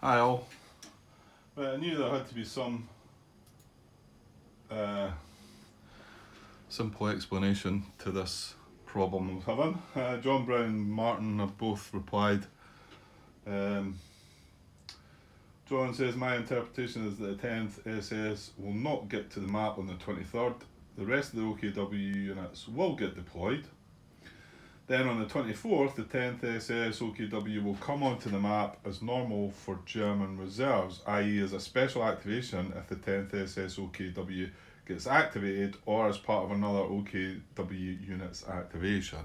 Hi all. Well, I knew there had to be some simple explanation to this problem I'm having. John Brown and Martin have both replied. Um, John says, my interpretation is that the 10th SS will not get to the map on the 23rd. The rest of the OKW units will get deployed. Then on the 24th, the 10th SS OKW will come onto the map as normal for German reserves, i.e. as a special activation if the 10th SS OKW gets activated or as part of another OKW unit's activation.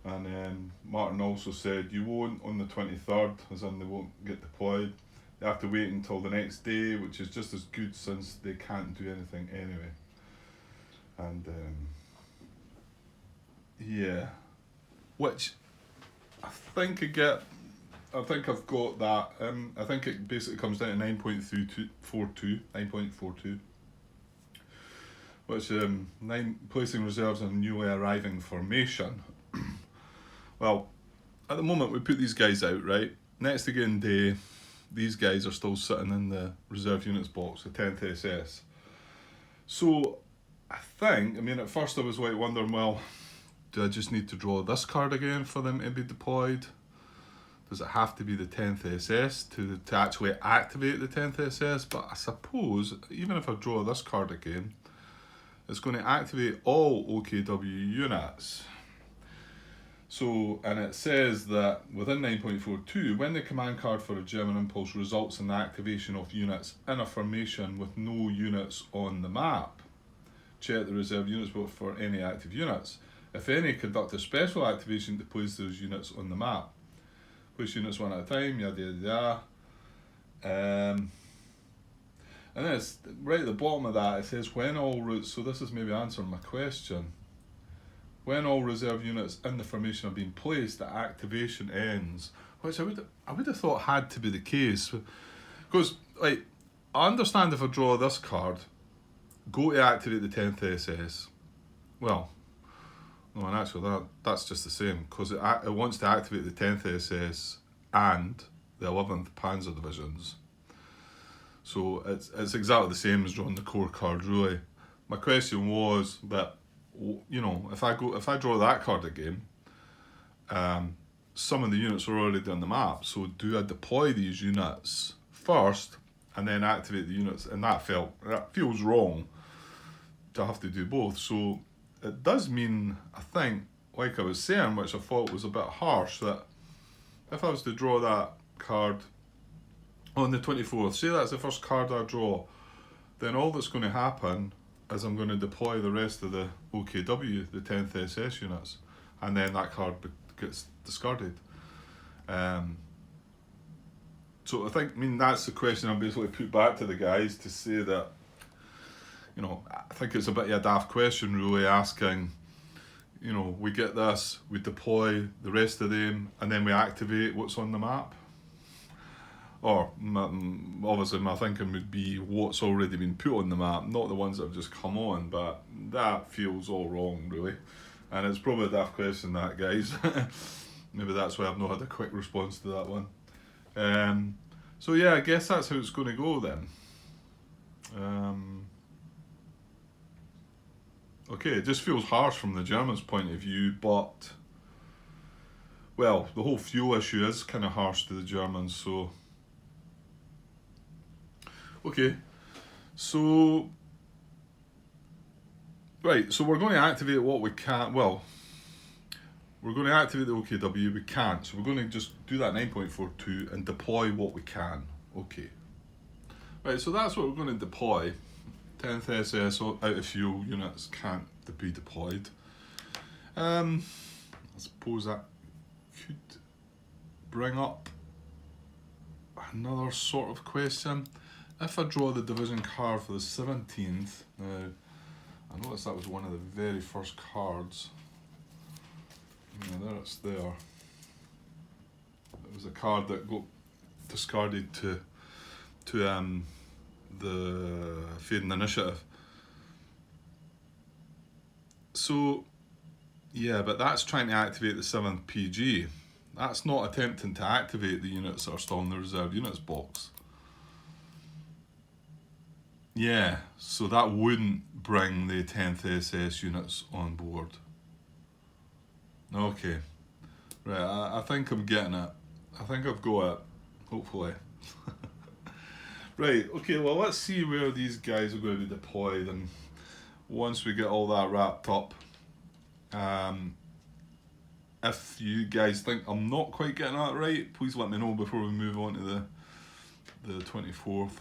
And Martin also said you won't on the 23rd, as in they won't get deployed. They have to wait until the next day, which is just as good since they can't do anything anyway. And yeah. Which I think I've got that. I think it basically comes down to 9.42, which placing reserves in newly arriving formation. Well, at the moment we put these guys out, right? Next again day, these guys are still sitting in the reserve units box, the 10th SS. So I mean at first I was like wondering, well, do I just need to draw this card again for them to be deployed? Does it have to be the 10th SS to actually activate the 10th SS? But I suppose, even if I draw this card again, it's going to activate all OKW units. So, and it says that within 9.42, when the command card for a German impulse results in the activation of units in a formation with no units on the map, check the reserve units book for any active units. If any, conduct a special activation to place those units on the map. Place units one at a time, yada yada yada. And then it's right at the bottom of that, it says when all, so this is maybe answering my question. When all reserve units in the formation have been placed, the activation ends. Which I would have thought had to be the case. Because, like, I understand if I draw this card, go to activate the 10th SS. Well, no, and actually that's just the same, because it wants to activate the 10th SS and the 11th Panzer Divisions. So it's exactly the same as drawing the core card, really. My question was that, you know, if I draw that card again, some of the units are already on the map. So do I deploy these units first and then activate the units? And that feels wrong to have to do both. So it does mean, I think, like I was saying, which I thought was a bit harsh, that if I was to draw that card on the 24th, say that's the first card I draw, then all that's going to happen is I'm going to deploy the rest of the OKW, the 10th SS units, and then that card gets discarded. So I mean, that's the question I'm basically put back to the guys to say that, you know, I think it's a bit of a daft question, really, asking, you know, we get this, we deploy the rest of them, and then we activate what's on the map. Or, obviously, my thinking would be what's already been put on the map, not the ones that have just come on, but that feels all wrong, really. And it's probably a daft question, that, guys. Maybe that's why I've not had a quick response to that one. So, yeah, I guess that's how it's going to go, then. Okay, it just feels harsh from the Germans' point of view, but, well, the whole fuel issue is kind of harsh to the Germans, so. Okay, so, right, so we're going to activate what we can. Well, we're going to activate the OKW, we can't, so we're going to just do that 9.42 and deploy what we can. Okay. Right, so that's what we're going to deploy. 10th SS out of fuel units can't be deployed. I suppose that could bring up another sort of question. If I draw the division card for the 17th, now I noticed that was one of the very first cards. Yeah, there it's there. It was a card that got discarded to the Fading Initiative. So, yeah, but that's trying to activate the 7th PG. That's not attempting to activate the units that are still in the reserve units box. Yeah, so that wouldn't bring the 10th SS units on board. Okay, right, I think I'm getting it. I think I've got it, hopefully. Right, okay, well let's see where these guys are going to be deployed, and once we get all that wrapped up, if you guys think I'm not quite getting that right, please let me know before we move on to the 24th.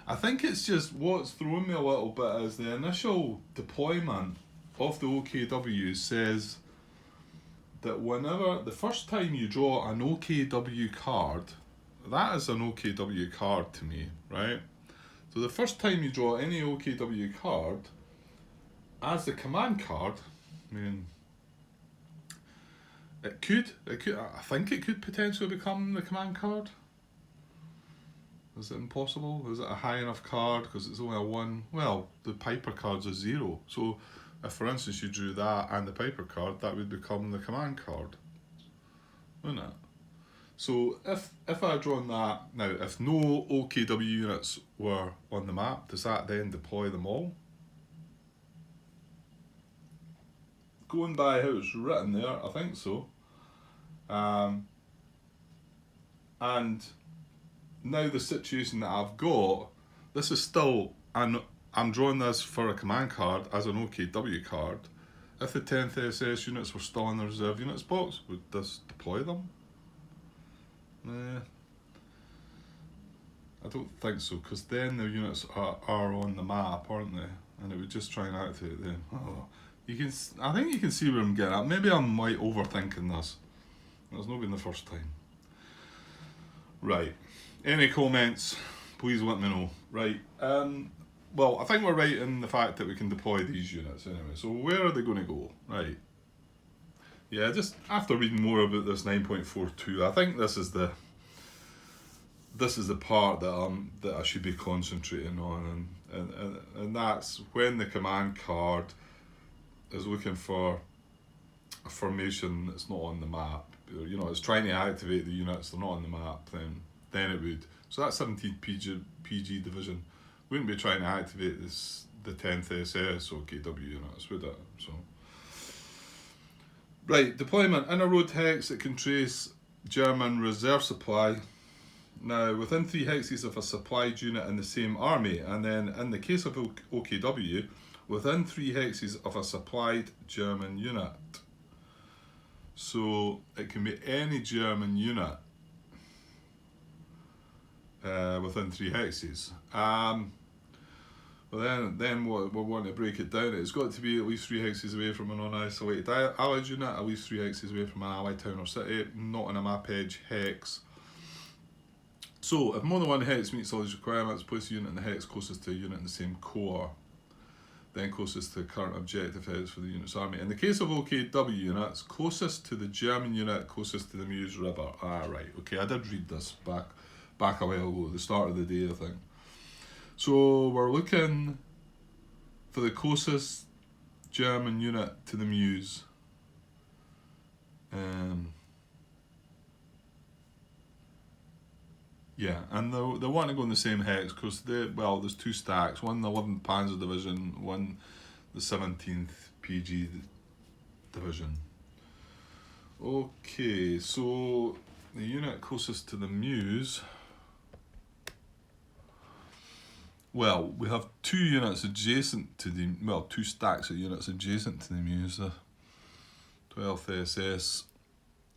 I think it's just what's throwing me a little bit is the initial deployment of the OKW says that whenever the first time you draw an OKW card, that is an OKW card to me, right? So the first time you draw any OKW card as the command card, I mean, it could, I think it could potentially become the command card. Is it impossible? Is it a high enough card because it's only a 1? Well, the Piper card's a 0. So if, for instance, you drew that and the Piper card, that would become the command card, wouldn't it? So if I had drawn that, now if no OKW units were on the map, does that then deploy them all? Going by how it's written there, I think so. And now the situation that I've got, this is still, I'm drawing this for a command card as an OKW card. If the 10th SS units were still in the reserve units box, would this deploy them? Nah, I don't think so, because then the units are on the map, aren't they? And it would just try and activate them. Oh, I think you can see where I'm getting at. Maybe I'm like overthinking this. It's not been the first time. Right. Any comments? Please let me know. Right. Well, I think we're right in the fact that we can deploy these units anyway. So where are they going to go? Right. Yeah, just after reading more about this 9.42, I think this is the part that I should be concentrating on, and that's when the command card is looking for a formation that's not on the map. You know, it's trying to activate the units that are not on the map, then it would. So that 17th PG division wouldn't be trying to activate the 10th SS OKW units, would it? So, right, deployment. In a road hex, it can trace German reserve supply. Now, within 3 hexes of a supplied unit in the same army, and then in the case of OKW, within 3 hexes of a supplied German unit. So it can be any German unit within 3 hexes. But then what we want to break it down, it's got to be at least 3 hexes away from an unisolated allied unit, at least 3 hexes away from an allied town or city, not in a map edge hex. So if more than one hex meets all these requirements, place a unit in the hex closest to a unit in the same core, then closest to the current objective hex for the unit's army. In the case of OKW units, closest to the German unit, closest to the Meuse River. Ah, right, okay, I did read this back a while ago, at the start of the day, I think. So we're looking for the closest German unit to the Meuse. Yeah, and they want to go in the same hex because there's 2 stacks. One the 11th Panzer Division, one the 17th PG Division. Okay, so the unit closest to the Meuse. Well, we have 2 units adjacent to the 2 stacks of units adjacent to the Meuse. The 12th SS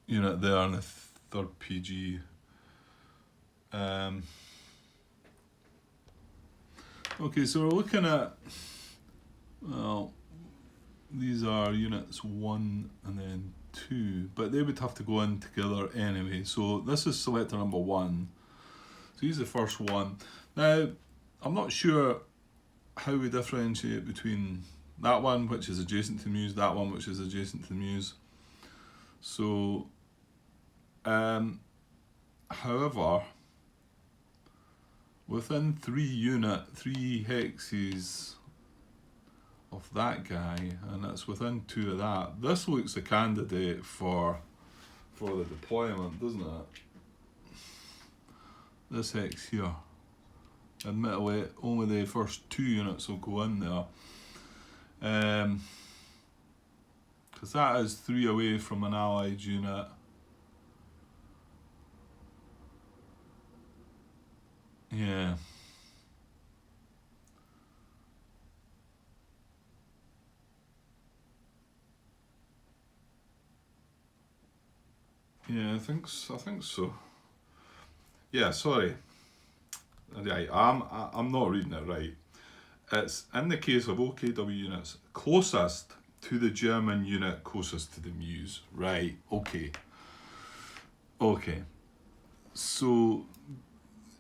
unit there and the 3rd PG. Okay, so we're looking at, well, these are units 1 and then 2, but they would have to go in together anyway. So this is selector number 1. So he's the first one. Now, I'm not sure how we differentiate between that one, which is adjacent to the Meuse, that one, which is adjacent to the Meuse. So, however, within 3 hexes of that guy, and it's within 2 of that. This looks a candidate for the deployment, doesn't it? This hex here. Admittedly, only the first 2 units will go in there. Because that is 3 away from an allied unit. Yeah. Yeah, I think so. Yeah, sorry. Right, I'm not reading it right. It's in the case of OKW units closest to the German unit closest to the Meuse. Right, okay. Okay. So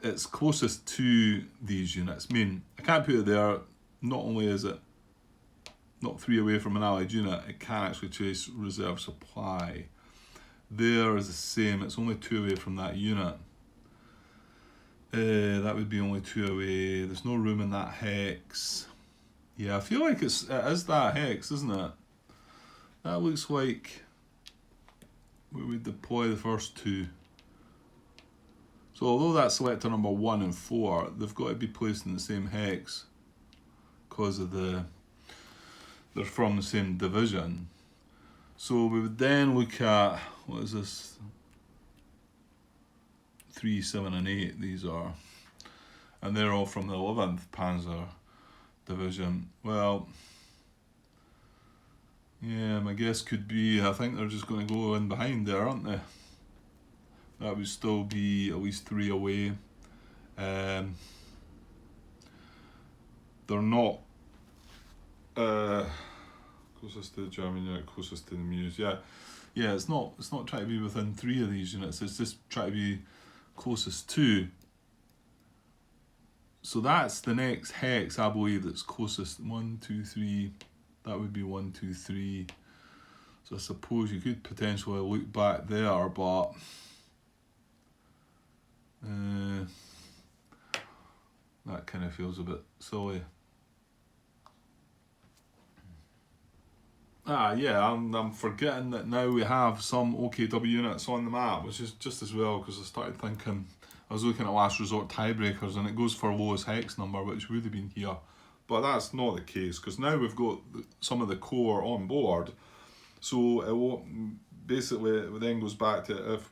it's closest to these units. I mean, I can't put it there. Not only is it not 3 away from an allied unit, it can actually chase reserve supply. There is the same, it's only 2 away from that unit. That would be only 2 away. There's no room in that hex. Yeah, I feel like it is that hex, isn't it? That looks like we would deploy the first 2. So although that's selector number 1 and 4, they've got to be placed in the same hex because of they're from the same division. So we would then look at, what is this? 3, 7 and 8 these are. And they're all from the 11th Panzer Division. Well, yeah, my guess could be, I think they're just going to go in behind there, aren't they? That would still be at least 3 away. They're not closest to the German unit, closest to the Meuse. Yeah, it's not trying to be within 3 of these units. It's just trying to be closest to. So that's the next hex, I believe, that's closest. 1, 2, 3. That would be 1, 2, 3. So I suppose you could potentially look back there, but that kind of feels a bit silly. Yeah, I'm forgetting that now we have some OKW units on the map, which is just as well, because I started thinking, I was looking at last resort tiebreakers and it goes for lowest hex number, which would have been here. But that's not the case, because now we've got some of the core on board. So it won't, basically it then goes back to if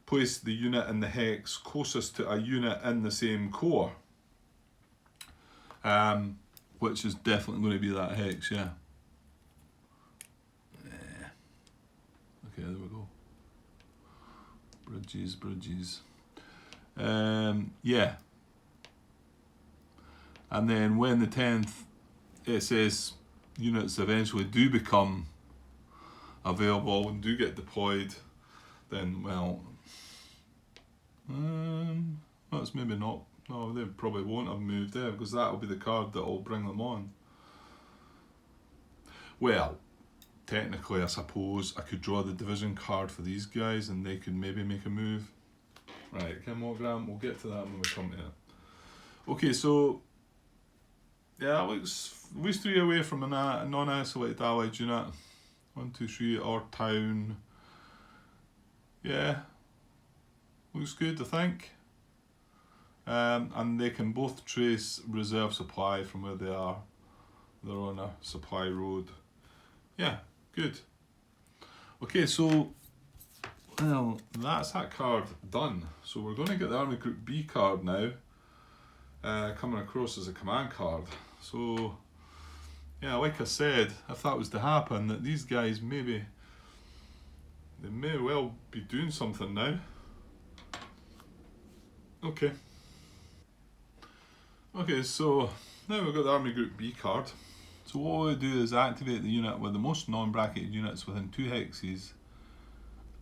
place the unit in the hex closest to a unit in the same core. Which is definitely going to be that hex, yeah. Okay, there we go. Bridges. Yeah. And then when the 10th SS units eventually do become available and do get deployed, then, well, that's maybe not. No, they probably won't have moved there, because that will be the card that will bring them on. Well, technically, I suppose I could draw the division card for these guys and they could maybe make a move. Right, Chemogram, we'll get to that when we come to it. Okay, so yeah, it looks at least 3 away from a non-isolated allied unit. 1, 2, 3, our town. Yeah, looks good, I think. And they can both trace reserve supply from where they are. They're on a supply road. Yeah, good. Okay, so, well, that's that card done. So we're going to get the Army Group B card now, coming across as a command card. So, yeah, like I said, if that was to happen, that these guys they may well be doing something now. Okay. Okay, so now we've got the Army Group B card. So what we'll do is activate the unit with the most non-bracketed units within 2 hexes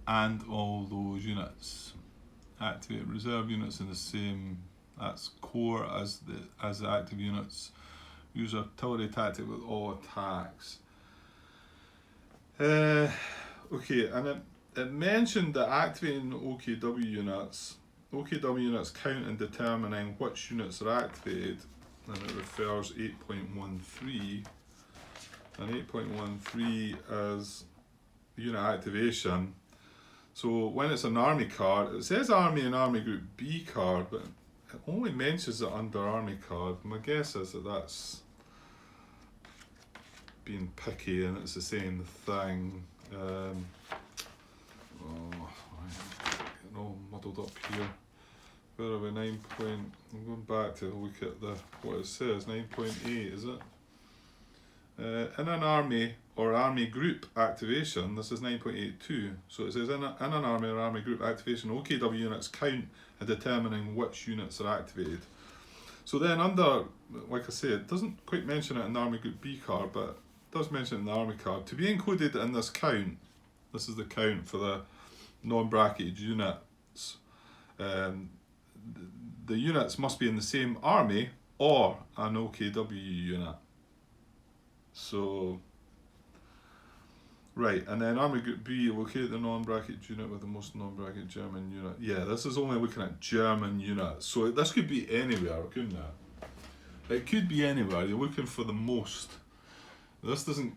and all those units. Activate reserve units in the same, that's core as the active units. Use artillery tactic with all attacks. Okay, and it mentioned that activating OKW units count in determining which units are activated, and it refers 8.13. and 8.13 as unit activation. So when it's an army card, it says army and army group B card, but it only mentions it under army card. My guess is that that's being picky and it's the same thing. Getting all muddled up here. Where are we? 9 point. I'm going back to look at what it says. 9.8, is it? In an army or army group activation, this is 9.82. So it says in an army or army group activation, OKW units count in determining which units are activated. So then under, like I say, it doesn't quite mention it in the army group B card, but it does mention it in the army card. To be included in this count, this is the count for the non-bracketed units. The units must be in the same army or an OKW unit. So, right, and then army group B, locate the non-bracketed unit with the most non-bracketed German unit. Yeah, this is only looking at German units. So this could be anywhere, couldn't it? It could be anywhere. You're looking for the most. This doesn't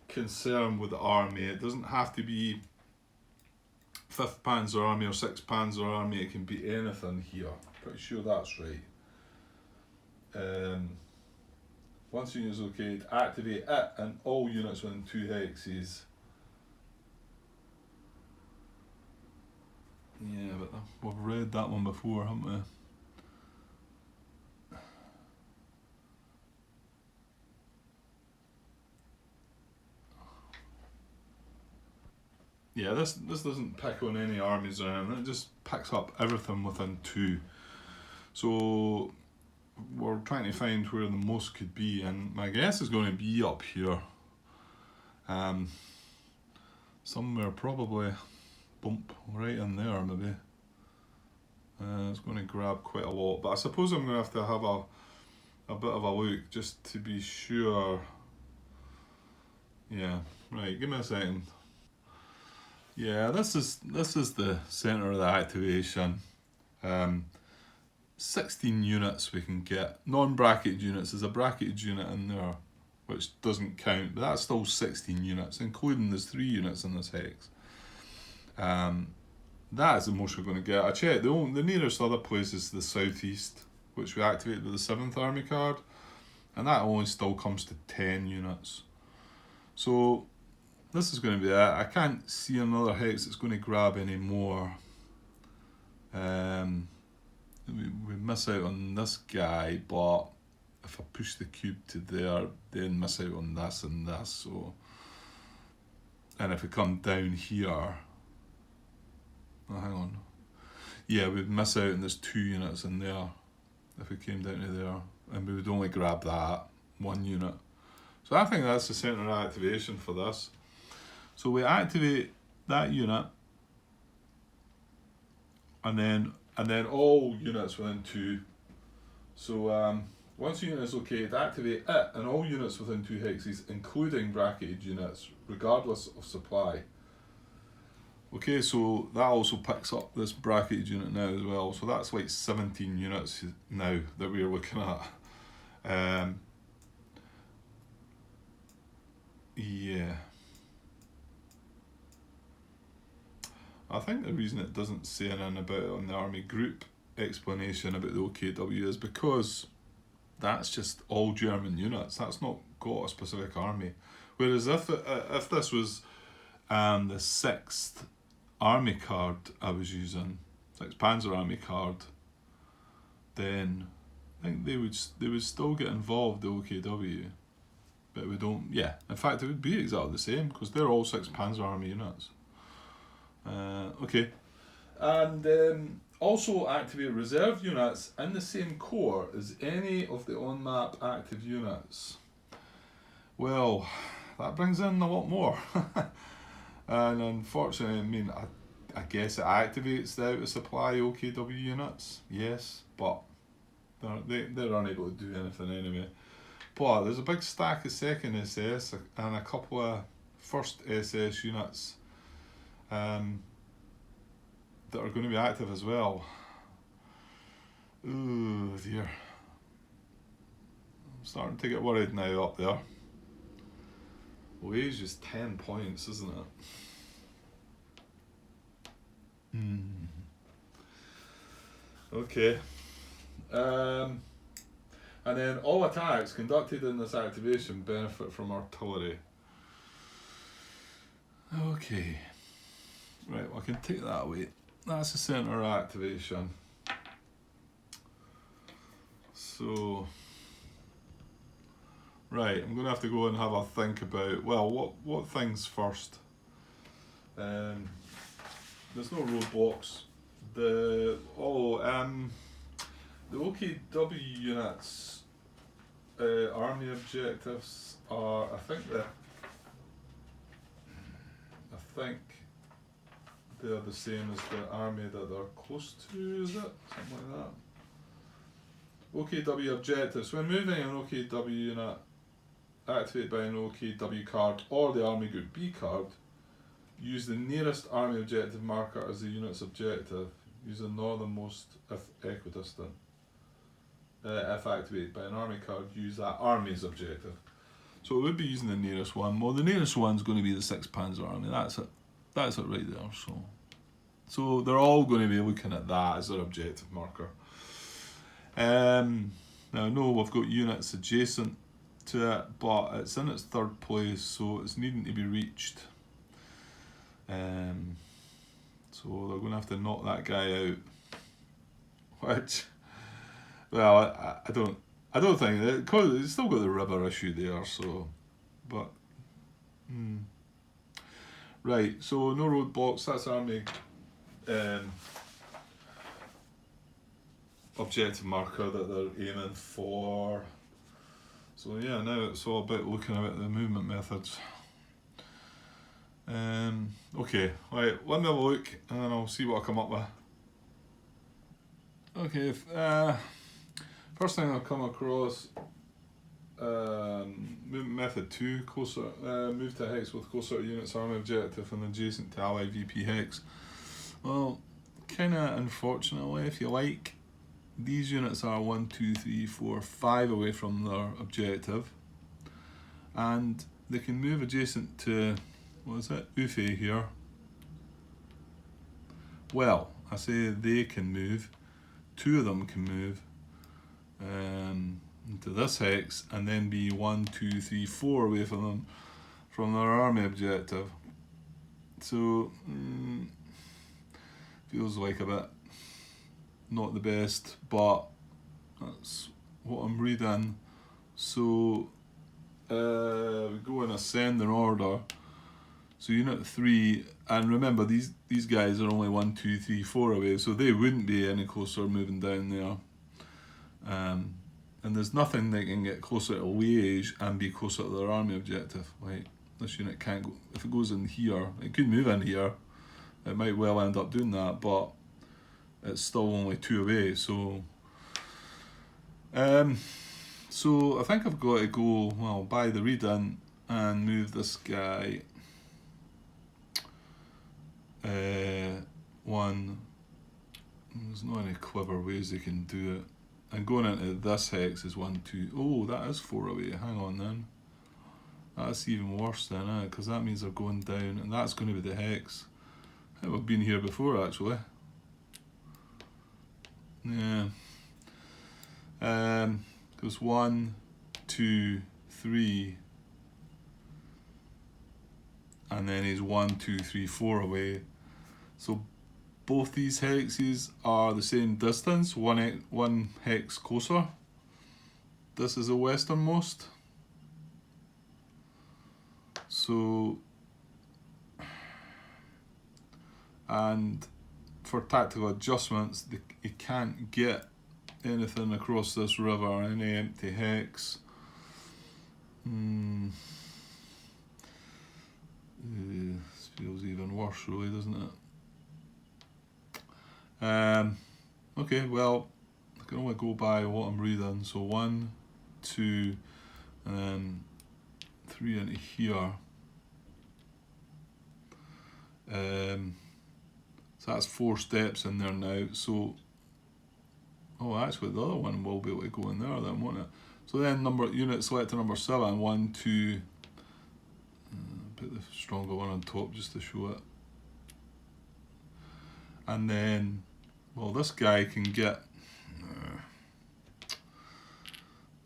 concern with the army. It doesn't have to be 5th Panzer Army or 6th Panzer Army. It can be anything here. Pretty sure that's right. Once unit is located, activate it and all units within 2 hexes. Yeah, but we've read that one before, haven't we? Yeah, this doesn't pick on any armies or anything, it just picks up everything within 2. So we're trying to find where the most could be, and my guess is going to be up here. Somewhere probably bump right in there maybe. It's going to grab quite a lot, but I suppose I'm going to have a bit of a look just to be sure. Yeah, right, give me a second. Yeah, this is the centre of the activation. 16 units we can get. Non-bracketed units, there's a bracketed unit in there which doesn't count, but that's still 16 units, including there's 3 units in this hex. That is the most we're going to get. I checked, the nearest other place is the southeast, which we activated with the 7th army card, and that only still comes to 10 units. So this is going to be it. I can't see another hex that's going to grab any more. We miss out on this guy, but if I push the cube to there, then miss out on this and this. So, and if we come down here, hang on. Yeah, we'd miss out, and there's 2 units in there. If we came down to there, and we would only grab that 1 unit. So I think that's the centre of activation for this. So we activate that unit, and then all units within 2. So once a unit is located, activate it and all units within 2 hexes, including bracketed units, regardless of supply. Okay, so that also picks up this bracketed unit now as well. So that's like 17 units now that we're looking at. Yeah. I think the reason it doesn't say anything about it on the army group explanation about the OKW is because that's just all German units. That's not got a specific army. Whereas if this was the 6th army card I was using, 6th Panzer army card, then I think they would still get involved, the OKW, but we don't. Yeah, in fact it would be exactly the same because they're all 6th Panzer army units. Okay, and also activate reserve units in the same corps as any of the on-map active units. Well, that brings in a lot more. And unfortunately, I mean, I guess it activates the out-of-supply OKW units, yes, but they're unable to do anything anyway. But there's a big stack of 2nd SS and a couple of 1st SS units that are going to be active as well. Ooh dear. I'm starting to get worried now up there. Wage is 10 points, isn't it? Okay. And then all attacks conducted in this activation benefit from artillery. Okay. Right, well, I can take that away. That's the centre activation. So, right, I'm going to have to go and have a think about, well, what things first? There's no roadblocks. The OKW units army objectives are, I think they're the same as the army that they're close to, is it? Something like that. OKW objectives. When moving an OKW unit, activate by an OKW card or the Army Group B card, use the nearest army objective marker as the unit's objective. Use the northernmost if equidistant. If activated by an army card, use that army's objective. So it would be using the nearest one. Well, the nearest one's going to be the 6th Panzer Army. That's it right there. So they're all going to be looking at that as their objective marker. Now I know we've got units adjacent to it, but it's in its 3rd place, so it's needing to be reached. So they're going to have to knock that guy out. Which, well, I don't think that, because it's still got the river issue there. So, but right. So no roadblocks. That's army objective marker that they're aiming for. So yeah, now it's all about looking at the movement methods. Okay, right, let me have a look and then I'll see what I come up with. Okay, first thing I'll come across, movement method 2, closer, move to hex with closer to units army objective and adjacent to ally VP hex. Well, kinda unfortunately, if you like, these units are 1, 2, 3, 4, 5 away from their objective, and they can move adjacent to, what is it, Ufe here. Well, I say they can move, 2 of them can move into this hex and then be 1, 2, 3, 4 away from their army objective. So, feels like a bit not the best, but that's what I'm reading. So we go in ascending order. So unit 3, and remember these guys are only 1, 2, 3, 4 away, so they wouldn't be any closer moving down there. And there's nothing they can get closer to Liège and be closer to their army objective. Like, this unit can't go, if it goes in here, it could move in here, it might well end up doing that, but it's still only 2 away, so so I think I've got to go, well, buy the read-in and move this guy one. There's not any clever ways they can do it. And going into this hex is 1, 2. Oh, that is 4 away. Hang on then. That's even worse then, because that means they're going down, and that's going to be the hex. I think we've been here before actually. Yeah. Goes 1, 2, 3, and then he's 1, 2, 3, 4 away. So both these hexes are the same distance, one hex closer. This is the westernmost. So, and for tactical adjustments, you can't get anything across this river, any empty hex. This feels even worse really, doesn't it? Okay, well, I can only go by what I'm reading. So 1, 2, and then 3 into here. So that's 4 steps in there now. So, oh, actually the other one will be able to go in there then, won't it? So then unit selector number 7, 1, 2, put the stronger one on top just to show it. And then, well, this guy can get,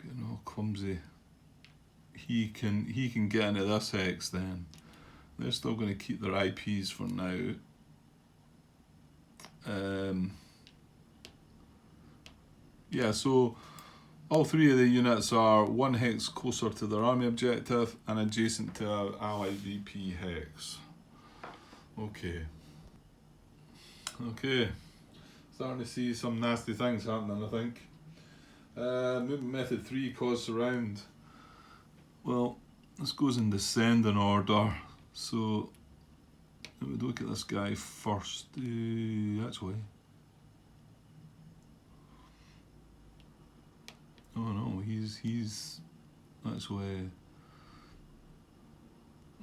getting all clumsy. He can get into this hex then. They're still going to keep their IPs for now. Yeah, so all three of the units are one hex closer to their army objective and adjacent to our allied VP hex. Okay. Okay. Starting to see some nasty things happening, I think. Movement method 3, cause surround. Well, this goes in descending order. So, let me look at this guy first. Actually. Oh no, he's actually.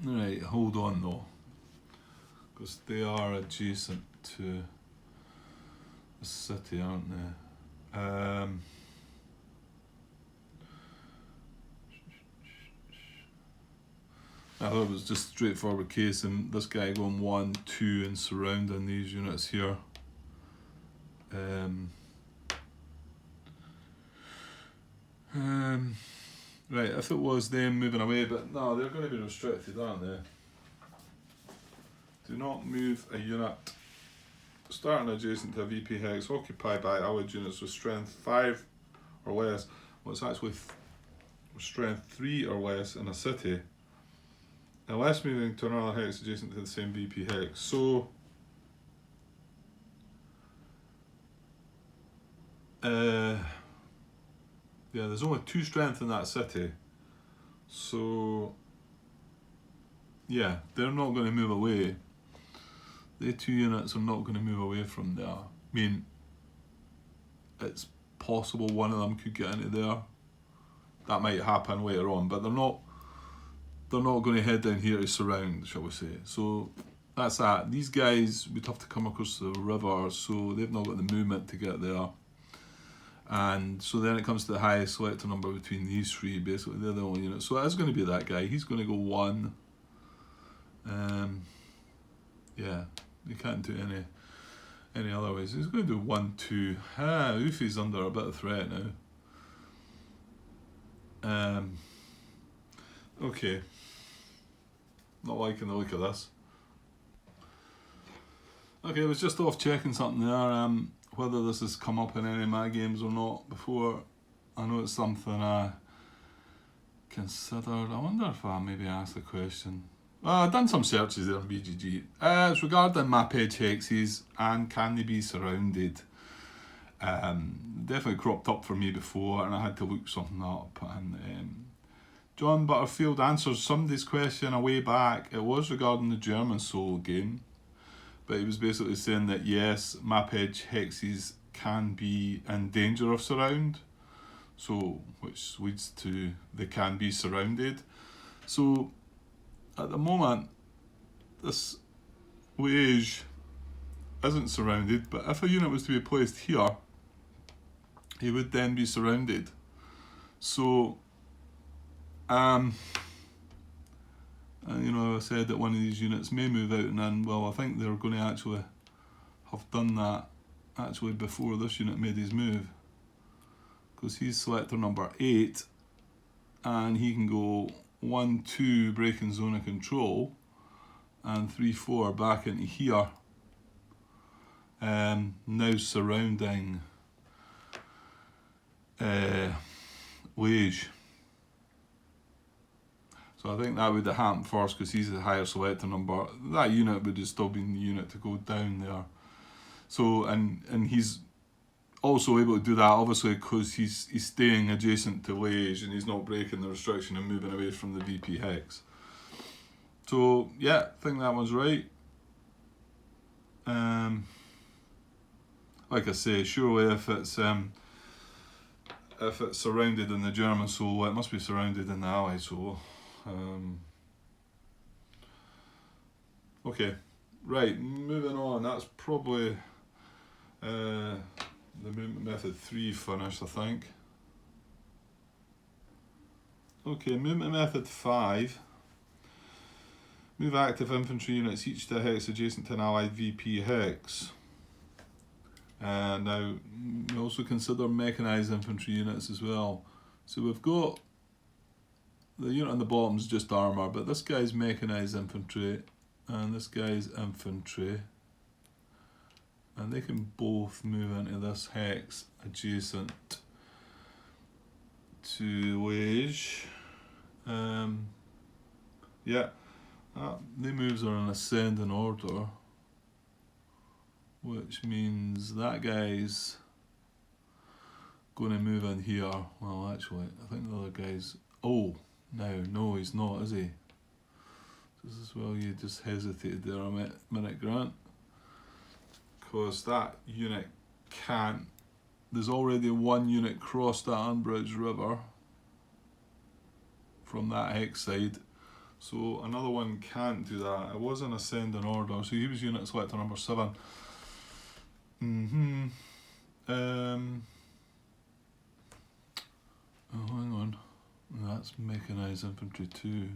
Right, hold on though. Because they are adjacent to the city, aren't they? I thought it was just straightforward case, and this guy going 1, 2 and surrounding these units here. Right, if it was them moving away, but no, they're going to be restricted, aren't they? Do not move a unit starting adjacent to a VP hex occupied by allied units with strength 5 or less. Well, it's actually strength 3 or less in a city, unless moving to another hex adjacent to the same VP hex. So, yeah, there's only 2 strength in that city. So, yeah, they're not going to move away. The 2 units are not going to move away from there. I mean, it's possible one of them could get into there. That might happen later on, but they're not going to head down here to surround, shall we say. So that's that. These guys would have to come across the river, so they've not got the movement to get there. And so then it comes to the highest selector number between these 3, basically. They're the only units. So it is going to be that guy. He's going to go 1. Yeah, you can't do any other ways. He's going to do 1, 2. Ufi's under a bit of threat now. Okay. Not liking the look of this. Okay, I was just off checking something there, whether this has come up in any of my games or not before. I know it's something I considered. I wonder if I maybe asked the question. I've done some searches there on BGG. It's regarding map edge hexes and can they be surrounded. Definitely cropped up for me before, and I had to look something up. And John Butterfield answers somebody's question a way back. It was regarding the German Soul game, but he was basically saying that yes, map edge hexes can be in danger of surround, so which leads to they can be surrounded. So at the moment, this wage isn't surrounded, but if a unit was to be placed here, he would then be surrounded. So, and you know, I said that one of these units may move out and in. Well, I think they're going to actually have done that actually before this unit made his move, because he's selector number 8, and he can go 1, 2 breaking zone of control, and 3, 4 back into here. Now surrounding Wage. So I think that would have happened first because he's the higher selector number. That unit would have still been the unit to go down there. So and he's also able to do that obviously because he's staying adjacent to Wage and he's not breaking the restriction and moving away from the VP hex. So yeah, I think that one's right. Like I say, surely if it's surrounded in the German soul, it must be surrounded in the Allied soul. Okay, right, moving on. That's probably the movement method 3 finished, I think. Okay, movement method 5. Move active infantry units each to a hex adjacent to an allied VP hex. And now we also consider mechanised infantry units as well. So we've got the unit on the bottom is just armour, but this guy's mechanised infantry and this guy's infantry. And they can both move into this hex adjacent to Wage. Yeah, the moves are in ascending order, which means that guy's going to move in here. Well, actually, I think the other guy's... Oh, no, he's not, is he? This is where you just hesitated there a minute, Grant. Because that unit can't... There's already one unit crossed that Unbridged River from that hex side. So another one can't do that. It was in ascending order, so he was unit selector number 7. Oh, hang on. That's mechanised infantry 2.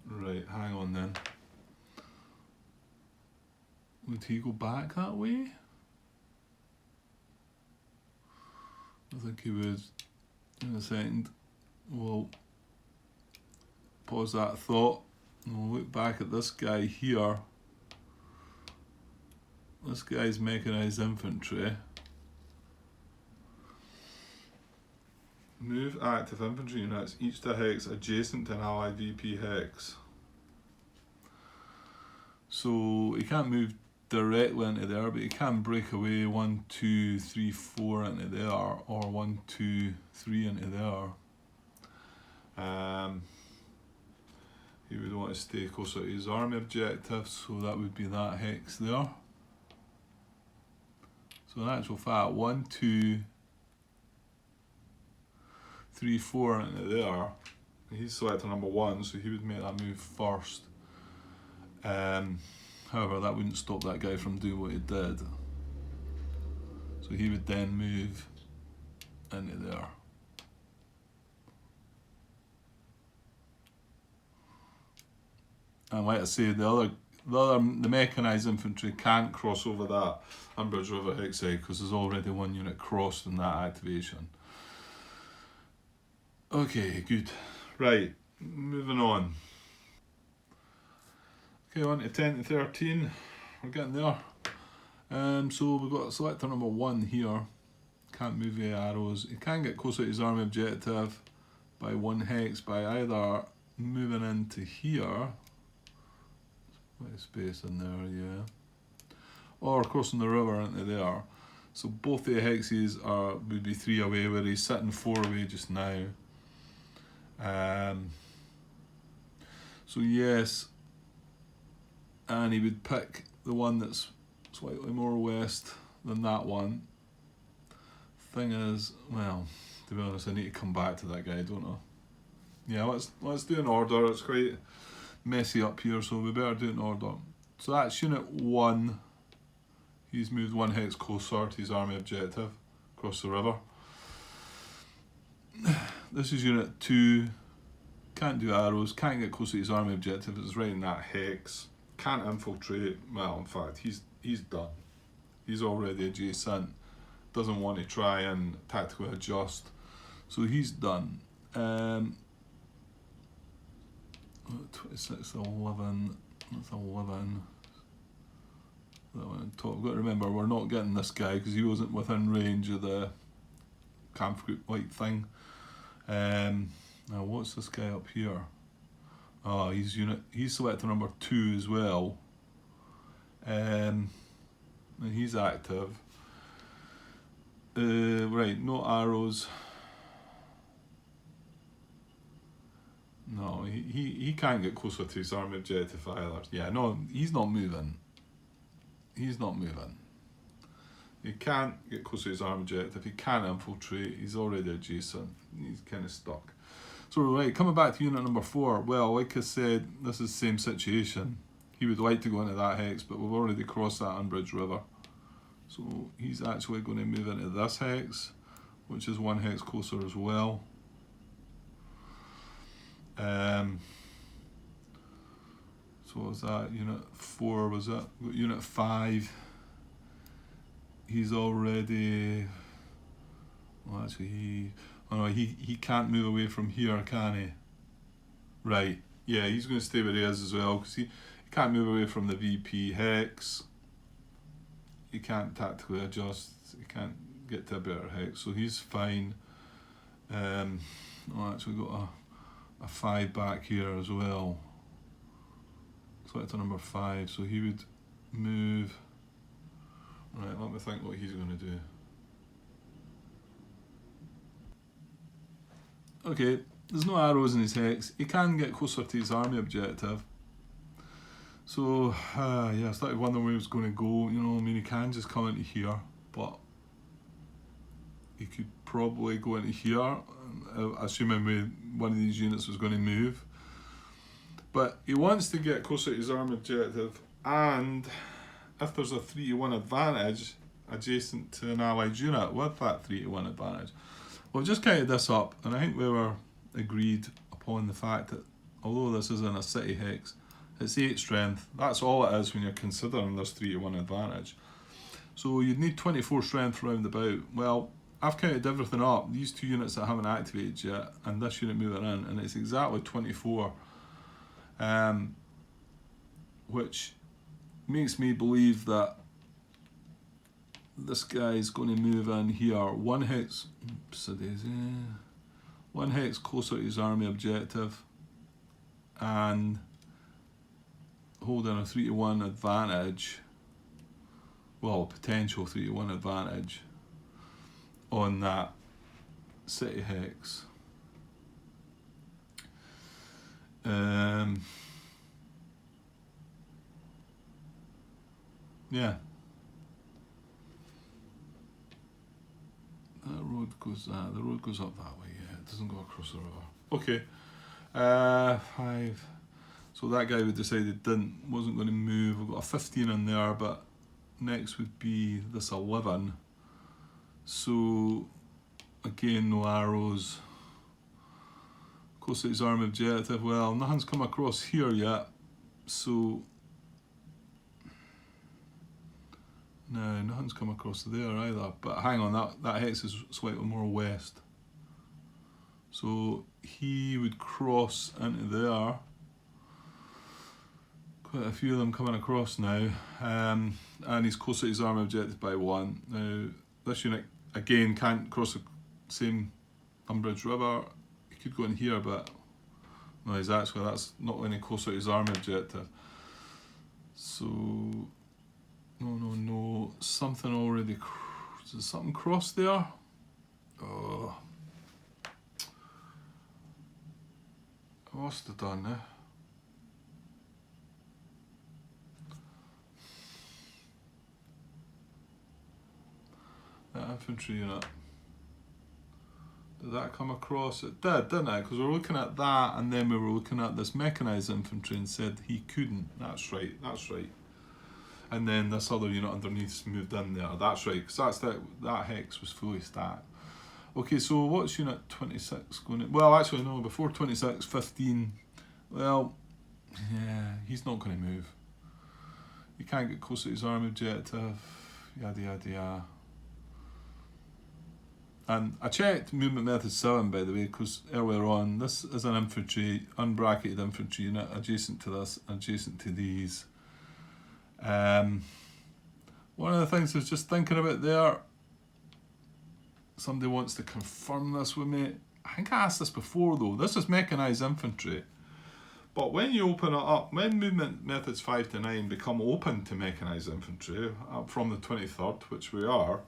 Right, hang on then. Would he go back that way? I think he would. In a second, we'll pause that thought and we'll look back at this guy here. This guy's mechanised infantry. Move active infantry units each to a hex adjacent to an allied VP hex. So he can't move directly into there, but he can break away 1, 2, 3, 4 into there, or 1, 2, 3 into there. He would want to stay closer to his army objective, so that would be that hex there. So in actual fact, 1, 2, 3, 4 into there. He's selector number 1, so he would make that move first. However, that wouldn't stop that guy from doing what he did. So he would then move into there. And like I say, the mechanised infantry can't cross over that Unbridged River hex side because there's already one unit crossed in that activation. Okay, good. Right, moving on. Okay, on to 10 to 13. We're getting there. So we've got selector number 1 here. Can't move via arrows. He can get closer to his army objective by 1 hex by either moving into here. Bit of space in there, yeah. Or crossing the river into there. So both the hexes would be 3 away, where he's sitting 4 away just now. So yes, and he would pick the one that's slightly more west than that one. Thing is, well, to be honest, I need to come back to that guy, don't I? Yeah, let's do an order. It's quite messy up here, so we better do it in order. So that's unit 1. He's moved 1 hex closer to his army objective across the river. This is unit 2. Can't do arrows, can't get close to his army objective, it's right in that hex. Can't infiltrate. Well, in fact, he's done. He's already adjacent. Doesn't want to try and tactically adjust. So he's done. 26, 11, that's 11. That one on top. I've got to remember, we're not getting this guy because he wasn't within range of the camp group like thing. Now what's this guy up here? Oh, he's selector number 2 as well. And he's active. Right, no arrows. No, he can't get closer to his army objective either. Yeah, no, he's not moving. He's not moving. He can't get close to his arm objective. He can't infiltrate. He's already adjacent. He's kind of stuck. So right, coming back to unit number 4. Well, like I said, this is the same situation. He would like to go into that hex, but we've already crossed that Unbridged River. So he's actually going to move into this hex, which is 1 hex closer as well. So what was that? Unit 4 was it? Unit 5. He's already. Well, actually, he can't move away from here, can he? Right. Yeah, he's going to stay where he is as well because he can't move away from the VP hex. He can't tactically adjust. He can't get to a better hex, so he's fine. Actually got a 5 back here as well. Select a number 5, so he would move. Right, let me think what he's going to do. Okay, there's no arrows in his hex. He can get closer to his army objective. So, yeah, I started wondering where he was going to go. You know, I mean, he can just come into here, but he could probably go into here, assuming one of these units was going to move. But he wants to get closer to his army objective, and if there's a 3-to-1 advantage adjacent to an allied unit with that 3-to-1 advantage. We've just counted this up, and I think we were agreed upon the fact that although this isn't a city hex, it's 8 strength. That's all it is when you're considering this 3-to-1 advantage. So you'd need 24 strength round about. Well, I've counted everything up, these 2 units that haven't activated yet, and this unit moving in, and it's exactly 24. Which makes me believe that this guy's going to move in here. 1 hex, oopsie-daisy, 1 hex closer to his army objective, and holding a 3-to-1 advantage, well, potential 3-to-1 advantage on that city hex. Yeah. That road goes the road goes up that way, yeah, it doesn't go across the river. Okay. 5. So that guy we decided wasn't going to move. We've got a 15 in there, but next would be this 11. So again, no arrows. Close to his army objective. Well, nothing's come across here yet, so no, nothing's come across there either. But hang on, that hex is slightly more west. So he would cross into there. Quite a few of them coming across now. And he's close to his army objective by 1. Now, this unit, again, can't cross the same Umbridge River. He could go in here, but no, that's not any closer to his army objective. So, no, something already, is there something crossed there? Oh. What's it done now? That infantry unit. Did that come across? It did, didn't it? Because we were looking at that, and then we were looking at this mechanised infantry and said he couldn't. That's right. And then this other unit underneath moved in there. That's right, because that hex was fully stacked. Okay, so what's unit 26 going to... Well, actually, no, before 26, 15. Well, yeah, he's not going to move. He can't get close to his army objective. Yada, yada, yada. And I checked movement method 7, by the way, because earlier on, this is an infantry, unbracketed infantry unit, adjacent to this, adjacent to these. One of the things I was just thinking about there, somebody wants to confirm this with me. I think I asked this before though, this is mechanised infantry. But when you open it up, when movement methods 5 to 9 become open to mechanised infantry, from the 23rd, which we are,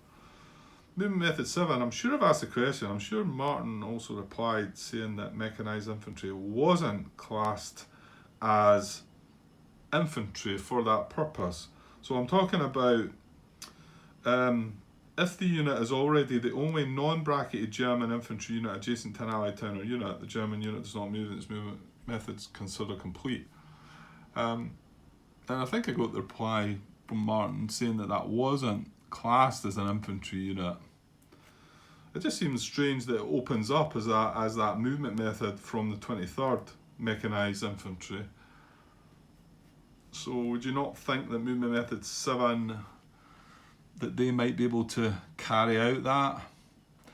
movement method 7, I'm sure I've asked the question, I'm sure Martin also replied saying that mechanised infantry wasn't classed as infantry for that purpose. So I'm talking about if the unit is already the only non-bracketed German infantry unit adjacent to an allied town or unit, the German unit does not move and its movement methods considered complete. And I think I got the reply from Martin saying that wasn't classed as an infantry unit. It just seems strange that it opens up as that movement method from the 23rd Mechanised Infantry. So would you not think that movement method 7, that they might be able to carry out that?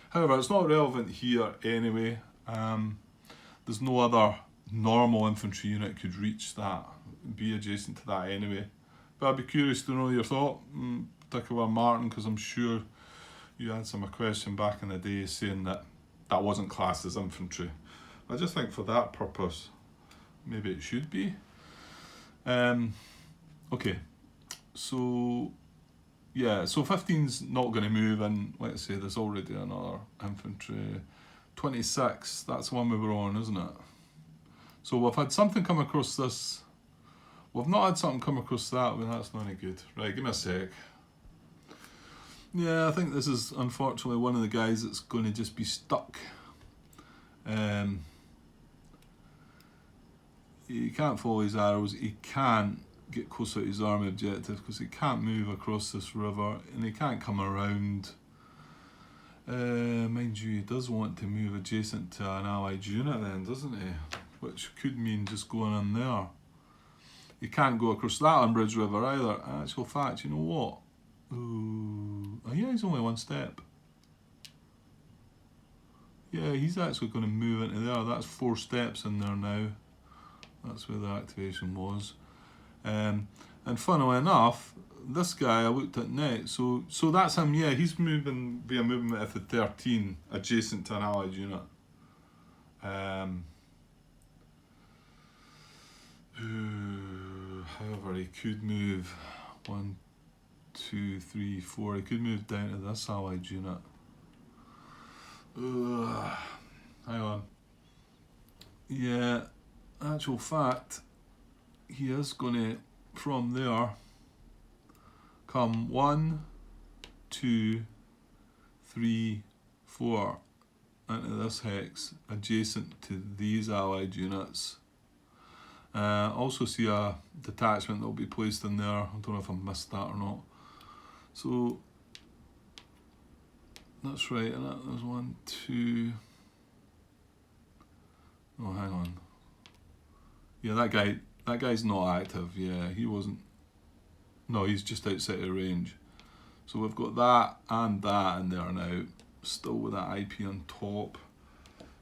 However, it's not relevant here anyway. There's no other normal infantry unit could reach that, be adjacent to that anyway. But I'd be curious to know your thought, particularly Martin, because I'm sure you answered my question back in the day saying that that wasn't classed as infantry. I just think for that purpose, maybe it should be. Okay, so yeah, so 15's not going to move, and let's say there's already another infantry. 26, that's the one we were on, isn't it? So we've had something come across this. We've not had something come across that, but that's not any good. Right, give me a sec. Yeah, I think this is unfortunately one of the guys that's going to just be stuck. He can't follow his arrows, he can't get closer to his army objective because he can't move across this river, and he can't come around. Mind you, he does want to move adjacent to an allied unit then, doesn't he? Which could mean just going in there. He can't go across that Umbridge River either. In actual fact, you know what? Ooh. Oh yeah, he's only one step. Yeah, he's actually going to move into there. That's 4 steps in there now. That's where the activation was. And funnily enough, this guy I looked at next, so that's him, yeah, he's moving via movement method 13, adjacent to an allied unit. However, he could move 1, 2, 3, 4, he could move down to this allied unit. Hang on. Yeah, actual fact, he is going to, from there, come 1, 2, 3, 4 into this hex, adjacent to these allied units. Also see a detachment that will be placed in there. I don't know if I missed that or not. So that's right, and that was 1, 2. Oh, hang on. Yeah, that guy's not active. Yeah, he wasn't. No, he's just outside of range. So we've got that and that in there now, still with that IP on top.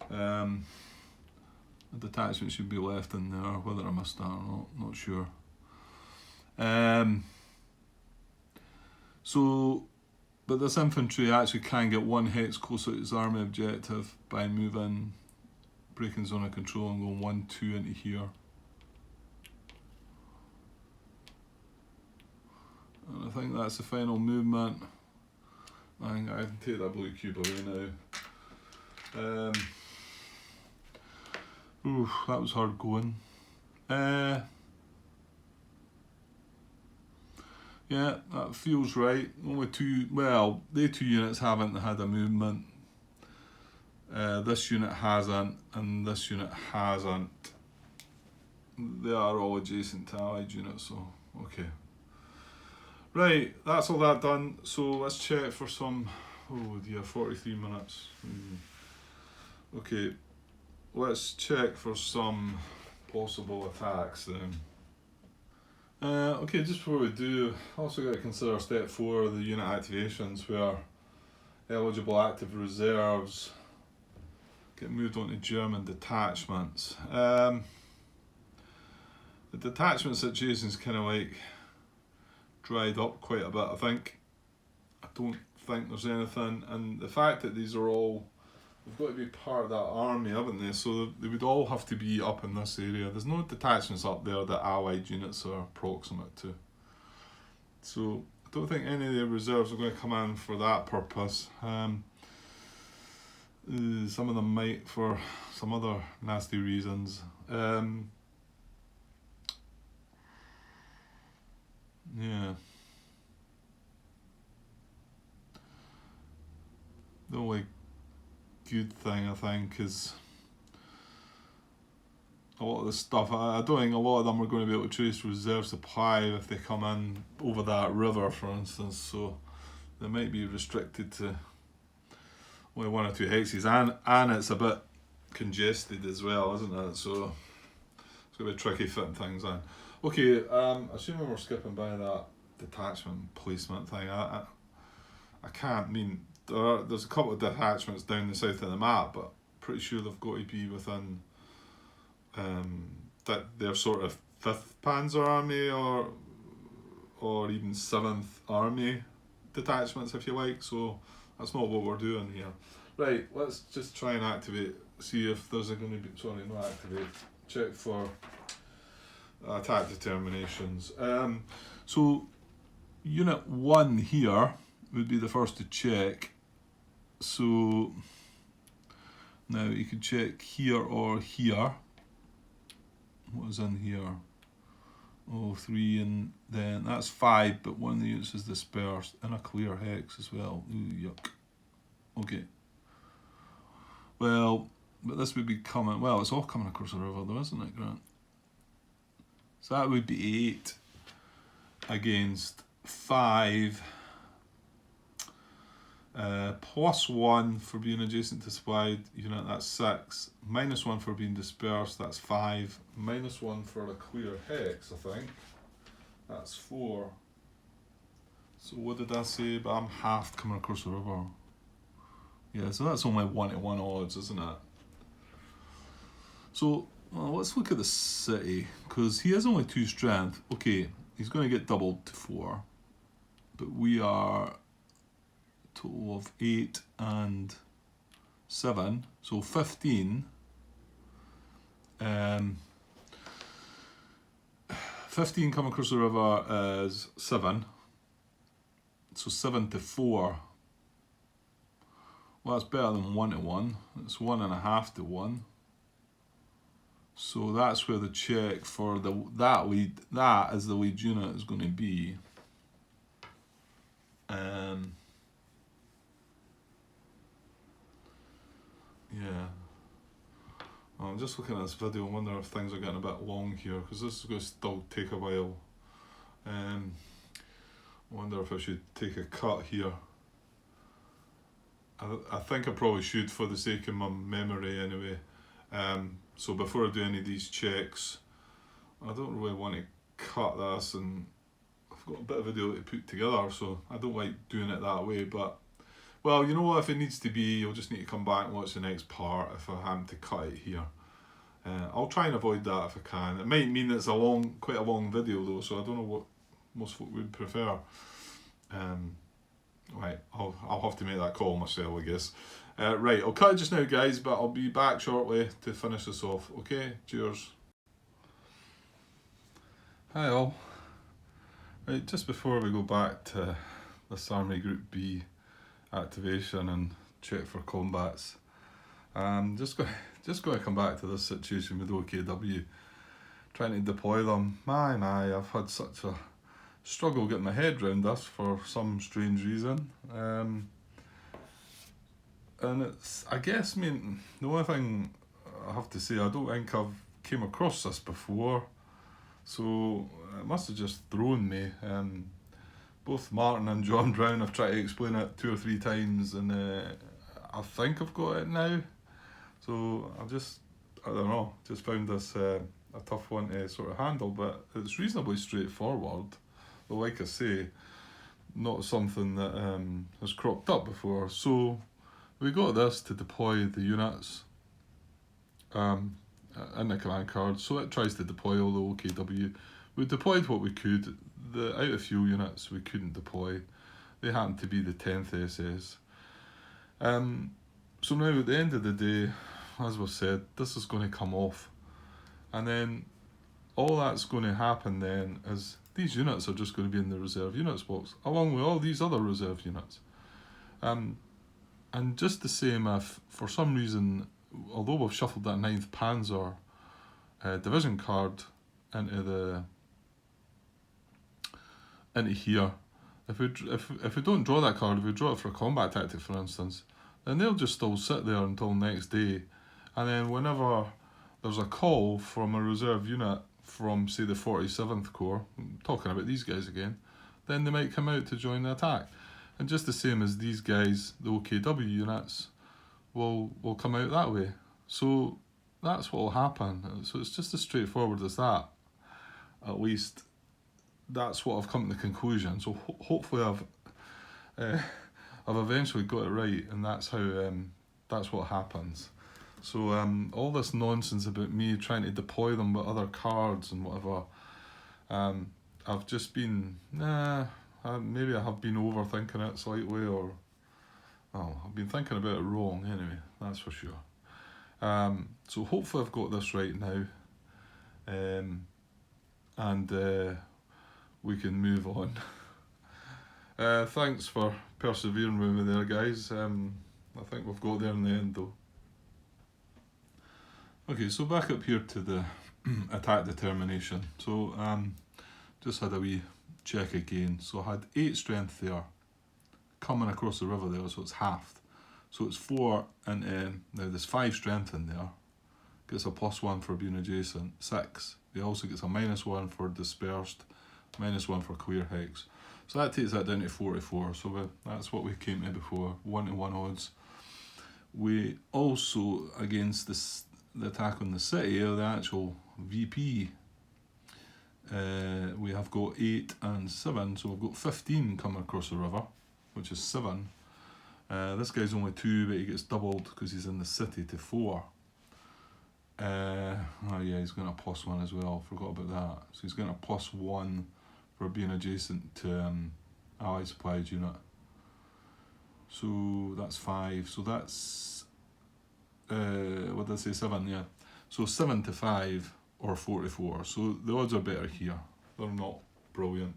The detachment should be left in there, whether I missed that or not sure. But this infantry actually can get 1 hex closer to its army objective by moving, breaking zone of control and going 1, 2 into here. And I think that's the final movement. I think I can take that blue cube away now. Ooh, that was hard going. Yeah, that feels right. Only 2, well, they 2 units haven't had a movement. This unit hasn't, and this unit hasn't. They are all adjacent to allied units, so okay. Right, that's all that done. So let's check for some. Oh dear, 43 minutes. Okay, let's check for some possible attacks then. Okay, just before we do, also got to consider step 4 of the unit activations, where eligible active reserves get moved onto German detachments. The detachment situation is kind of like dried up quite a bit, I think. I don't think there's anything, and the fact that these are all, they've got to be part of that army, haven't they? So they would all have to be up in this area. There's no detachments up there that allied units are proximate to. So I don't think any of the reserves are going to come in for that purpose. Some of them might for some other nasty reasons. Yeah. The only good thing I think is a lot of the stuff, I don't think a lot of them are going to be able to trace reserve supply if they come in over that river, for instance. So they might be restricted to only 1 or 2 hexes, and it's a bit congested as well, isn't it? So it's going to be tricky fitting things in. Okay, assuming we're skipping by that detachment placement thing, I can't mean there's a couple of detachments down the south of the map, but pretty sure they've got to be within that they're sort of 5th Panzer Army or even 7th Army detachments, if you like. So that's not what we're doing here. Right, let's just try and activate, see if there's going to be, sorry, not activate, check for attack determinations. So Unit 1 here would be the first to check. So now you can check here or here. What is in here? Oh, 3, and then that's 5, but one of the units is dispersed in a clear hex as well. Ooh, yuck. Okay. Well, but this would be coming, well, it's all coming across the river though, isn't it, Grant? So that would be 8 against 5. Plus 1 for being adjacent to supplied unit, that's 6. Minus 1 for being dispersed, that's 5. Minus 1 for a clear hex, I think. That's 4. So what did I say? But I'm half coming across the river. Yeah, so that's only 1-to-1 odds, isn't it? So well, let's look at the city, because he has only 2 strength. Okay, he's going to get doubled to 4. But we are total of 8 and 7, so 15. 15 coming across the river is 7, so 7 to 4. Well, that's better than 1-to-1. It's 1.5 to 1. So that's where the check for that is the lead unit is going to be. Yeah. Well, I'm just looking at this video and wonder if things are getting a bit long here, because this is going to still take a while. I wonder if I should take a cut here. I think I probably should, for the sake of my memory anyway. So before I do any of these checks, I don't really want to cut this, and I've got a bit of video to put together, so I don't like doing it that way. But well, you know what, if it needs to be, you'll just need to come back and watch the next part if I happen to cut it here. I'll try and avoid that if I can. It might mean it's quite a long video though, so I don't know what most folk would prefer. Right, I'll have to make that call myself, I guess. Right, I'll cut it just now, guys, but I'll be back shortly to finish this off. Okay, cheers. Hi all. Right, just before we go back to this Army Group B activation and check for combats, just going to come back to this situation with OKW, trying to deploy them. My, I've had such a struggle getting my head around this for some strange reason. And it's, I guess, I mean, the only thing I have to say, I don't think I've came across this before, so it must have just thrown me. Both Martin and John Brown have tried to explain it 2 or 3 times, and I think I've got it now. So I don't know, just found this a tough one to sort of handle, but it's reasonably straightforward. But like I say, not something that has cropped up before. So we got this to deploy the units in the command card. So it tries to deploy all the OKW. We deployed what we could. The out of fuel units we couldn't deploy. They happened to be the 10th SS. So now at the end of the day, as we've said, this is going to come off. And then all that's going to happen then is these units are just going to be in the reserve units box, along with all these other reserve units. And just the same, if for some reason, although we've shuffled that 9th Panzer division card into here, if we don't draw that card, if we draw it for a combat tactic, for instance, then they'll just still sit there until next day, and then whenever there's a call from a reserve unit from, say, the 47th Corps, I'm talking about these guys again, then they might come out to join the attack. And just the same as these guys, the OKW units will come out that way. So that's what will happen. So it's just as straightforward as that. At least that's what I've come to the conclusion. So hopefully I've eventually got it right, and that's how that's what happens. So all this nonsense about me trying to deploy them with other cards and whatever, I've just been maybe I have been overthinking it slightly, or I've been thinking about it wrong anyway. That's for sure. So hopefully I've got this right now, and we can move on. Thanks for persevering with me there, guys. I think we've got there in the end though. Okay, so back up here to the attack determination. So just had a wee check again. So I had 8 strength there, coming across the river there, so it's halved. So it's 4, and now there's 5 strength in there. Gets a +1 for being adjacent. 6. He also gets a -1 for dispersed, -1 for clear hex. So that takes that down to 44. So that's what we came to before, 1-to-1 odds. We also, against the attack on the city, or the actual VP, we have got 8 and 7, so we've got 15 coming across the river, which is 7. This guy's only 2, but he gets doubled because he's in the city to 4. Oh yeah, he's got a +1 as well, forgot about that. So he's got a +1 for being adjacent to ally supplied unit. So that's 5, so that's, what did I say, 7, yeah. So 7 to 5 or 4 to 4, so the odds are better here. They're not brilliant.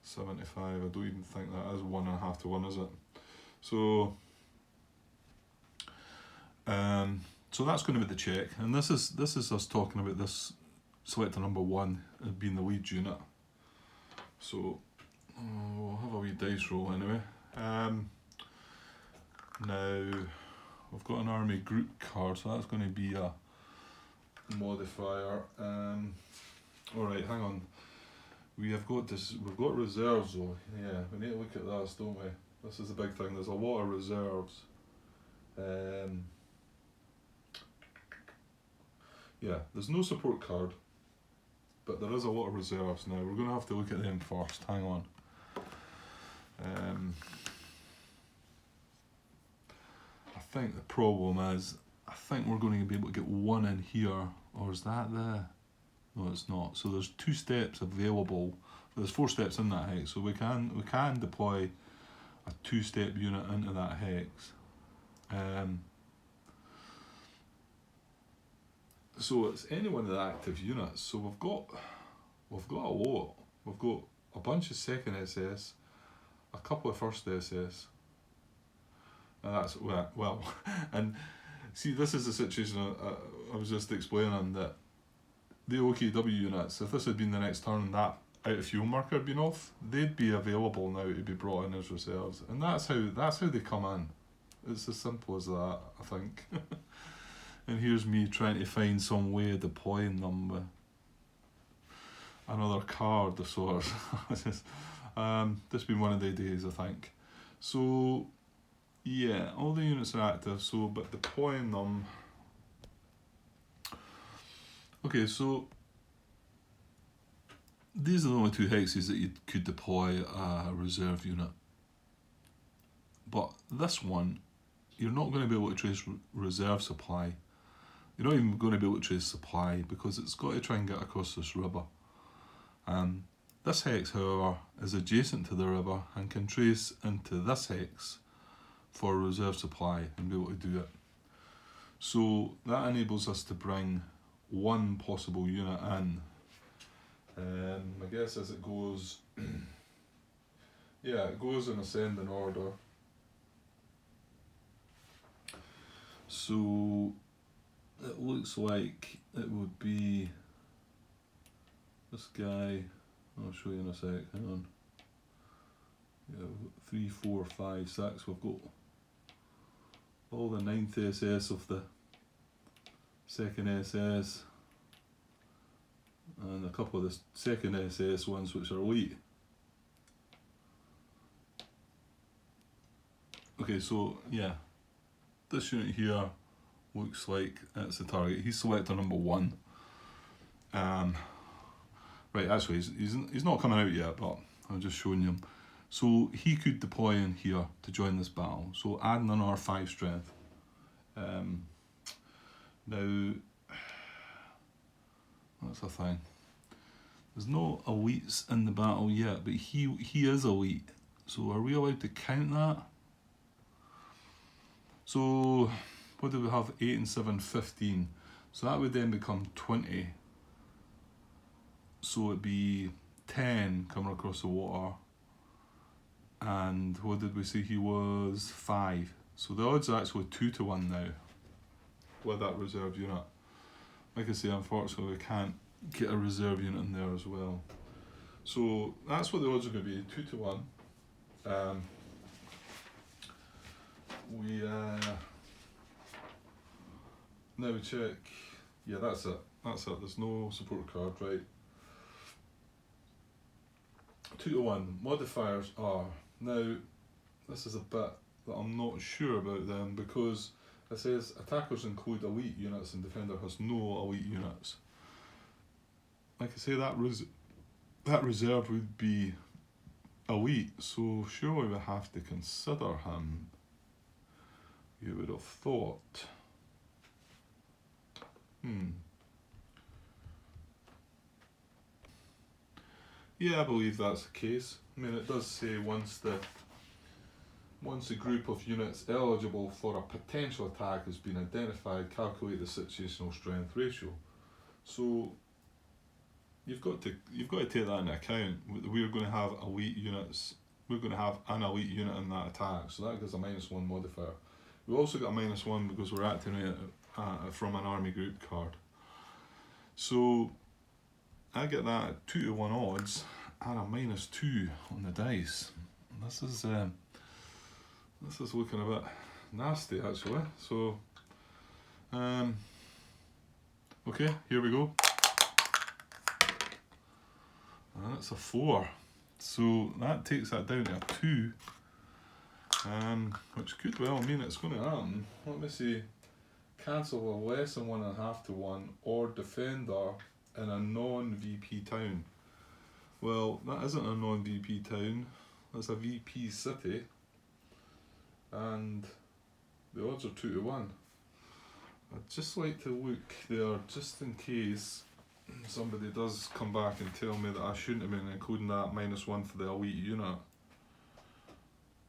7 to 5, I don't even think that is 1.5 to 1, is it? So so that's going to be the check, and this is us talking about this selector number 1 as being the lead unit. So we'll have a wee dice roll anyway. Now we've got an army group card, so that's going to be a modifier. Alright, hang on. We've got reserves though. Yeah, we need to look at this, don't we? This is the big thing. There's a lot of reserves. Yeah, there's no support card, but there is a lot of reserves. Now we're going to have to look at them first. Hang on. I think the problem is, I think we're going to be able to get 1 in here, or is that there? No, it's not. So there's 2 steps available. There's 4 steps in that hex, so we can deploy a 2-step unit into that hex. So it's any one of the active units. So we've got a lot. We've got a bunch of 2nd SS, a couple of 1st SS, and that's well. And see, this is the situation I was just explaining, that the OKW units, if this had been the next turn, that out of fuel marker had been off, they'd be available now to be brought in as reserves, and that's how they come in. It's as simple as that, I think. And here's me trying to find some way of deploying them with another card of sorts. This been one of the days, I think. So yeah, all the units are active, so but deploying them. Okay, so these are the only 2 hexes that you could deploy a reserve unit. But this one, you're not going to be able to trace reserve supply. You're not even going to be able to trace supply, because it's got to try and get across this river. This hex, however, is adjacent to the river and can trace into this hex for reserve supply and be able to do it. So that enables us to bring 1 possible unit in. I guess as it goes, yeah, it goes in ascending order. So it looks like it would be this guy. I'll show you in a sec, hang on. Yeah, 3, 4, 5, 6. We've got all the 9th SS of the 2nd SS, and a couple of the 2nd SS ones which are elite. Okay, so yeah, this unit here looks like it's the target. He's selector number 1. Right, actually, he's not coming out yet, but I'm just showing you him. So he could deploy in here to join this battle. So adding another 5 strength. Now, that's a thing. There's no elites in the battle yet, but he is elite. So are we allowed to count that? So what do we have? 8 and 7, 15. So that would then become 20. So it'd be 10 coming across the water. And what did we say he was? 5. So the odds are actually 2 to 1 now with that reserve unit. Like I say, unfortunately we can't get a reserve unit in there as well. So that's what the odds are going to be, 2 to 1. Now we check. Yeah, that's it. There's no support card, right? 2 to 1. Modifiers are, now this is a bit that I'm not sure about them, because it says attackers include elite units and defender has no elite units. Like I say, that reserve would be elite, so surely we have to consider him. You would have thought. Yeah, I believe that's the case. I mean, it does say once a group of units eligible for a potential attack has been identified, calculate the situational strength ratio. So you've got to take that into account. We're going to have elite units. We're going to have an elite unit in that attack, so that gives a -1 modifier. We also got a -1 because we're acting from an army group card. So I get that at 2 to 1 odds and a -2 on the dice. This is looking a bit nasty actually. So okay, here we go. And that's a 4. So that takes that down to a 2. Which could well mean it's going to happen. Let me see. Cancel a less than 1.5 to 1 or defender in a non-VP town. Well, that isn't a non-VP town. That's a VP city. And the odds are 2 to 1. I'd just like to look there just in case somebody does come back and tell me that I shouldn't have been including that -1 for the elite unit.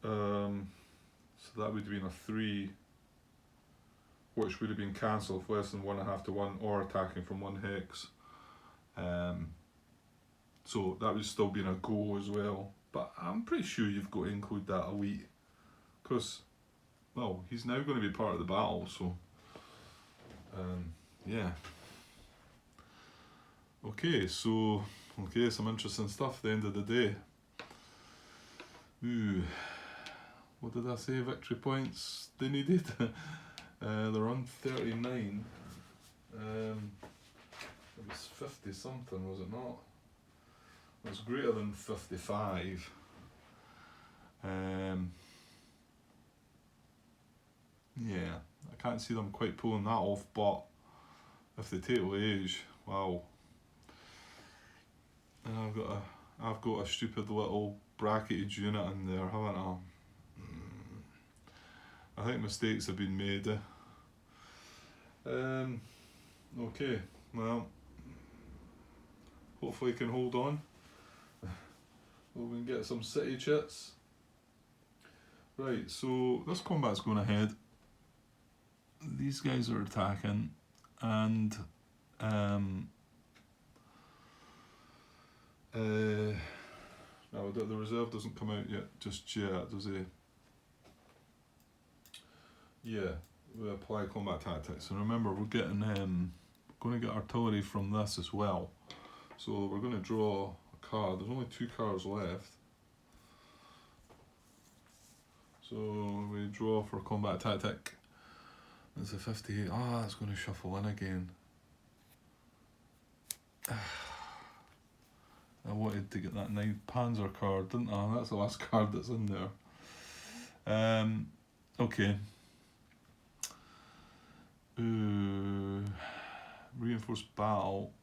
So that would have been a 3, which would have been cancelled for less than 1.5 to 1 or attacking from 1 hex. So that would still be a go as well. But I'm pretty sure you've got to include that elite, because, well, he's now going to be part of the battle, so yeah. Okay, so some interesting stuff at the end of the day. Ooh, what did I say? Victory points they needed. They're on 39. It was 50 something, was it not? It was greater than 55. Yeah, I can't see them quite pulling that off, but if they take Liège, wow. And I've got a stupid little bracketed unit in there, haven't I? I think mistakes have been made. Okay, well, hopefully we can hold on. We can get some city chits. Right, so this combat's going ahead. These guys are attacking, and no, the reserve doesn't come out just yet, does he? Yeah, we apply combat tactics, and remember we're getting going to get artillery from this as well. So we're going to draw a card. There's only 2 cards left. So we draw for combat tactic. It's a 58. Ah, it's going to shuffle in again. I wanted to get that 9 Panzer card, didn't I? That's the last card that's in there. Okay. Reinforced battle.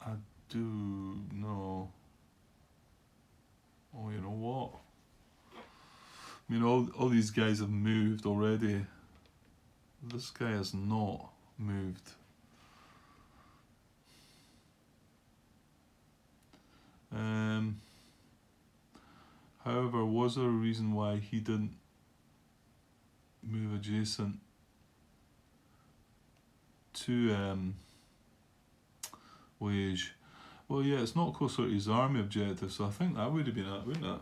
I do know. Oh, you know what? I mean, all these guys have moved already. This guy has not moved. However, was there a reason why he didn't move adjacent to Wage? Well, yeah, it's not closer to his army objective, so I think that would have been it, wouldn't it?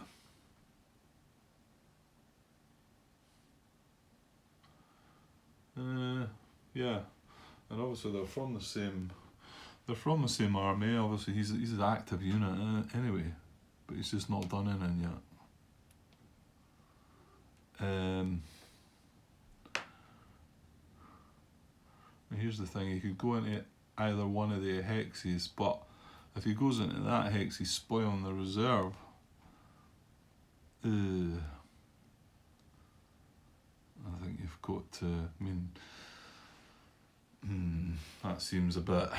Yeah, and obviously they're from the same. They're from the same army. Obviously, he's an active unit anyway, but he's just not done anything yet. Here's the thing: he could go into either one of the hexes, but if he goes into that hex, he's spoiling the reserve. I think you've got to. I mean, that seems a bit.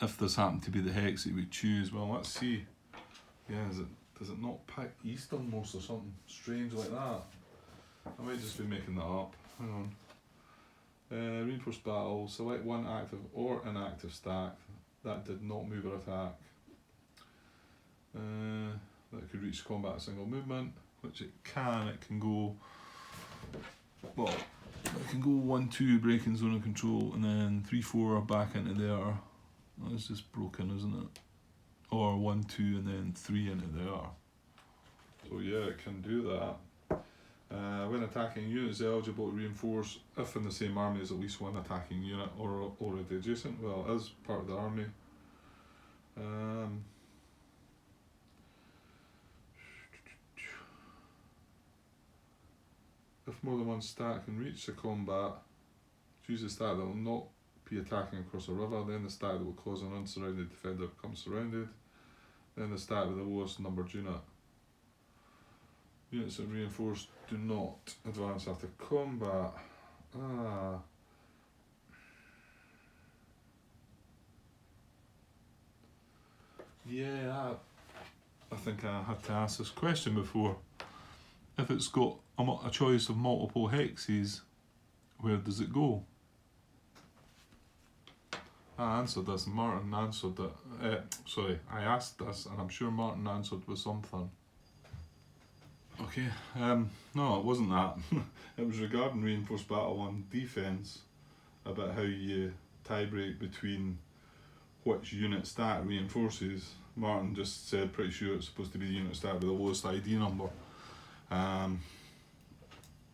If this happened to be the hex that we choose, well, let's see. Yeah, does it not pick easternmost or something strange like that? I might just be making that up. Hang on. Reinforced battle. Select one active or inactive stack that did not move or attack. That could reach combat single movement, which it can. It can go. Well, it can go 1-2 breaking zone of control, and then 3-4 back into there. That's just broken, isn't it? Or 1-2 and then 3 into there. So yeah, it can do that. When attacking, units eligible to reinforce if in the same army as at least one attacking unit or already adjacent. Well, as part of the army. If more than one stack can reach the combat, choose a stack that will not be attacking across a river, then the stack that will cause an unsurrounded defender becomes surrounded, then the stack with the lowest numbered unit. Units that reinforced do not advance after combat. Yeah, I think I had to ask this question before. If it's got a choice of multiple hexes, where does it go? I answered this, and Martin answered it. I asked this, and I'm sure Martin answered with something. Okay, no, it wasn't that. It was regarding reinforced battle on defence, about how you tie break between which unit stat reinforces. Martin just said pretty sure it's supposed to be the unit stat with the lowest ID number,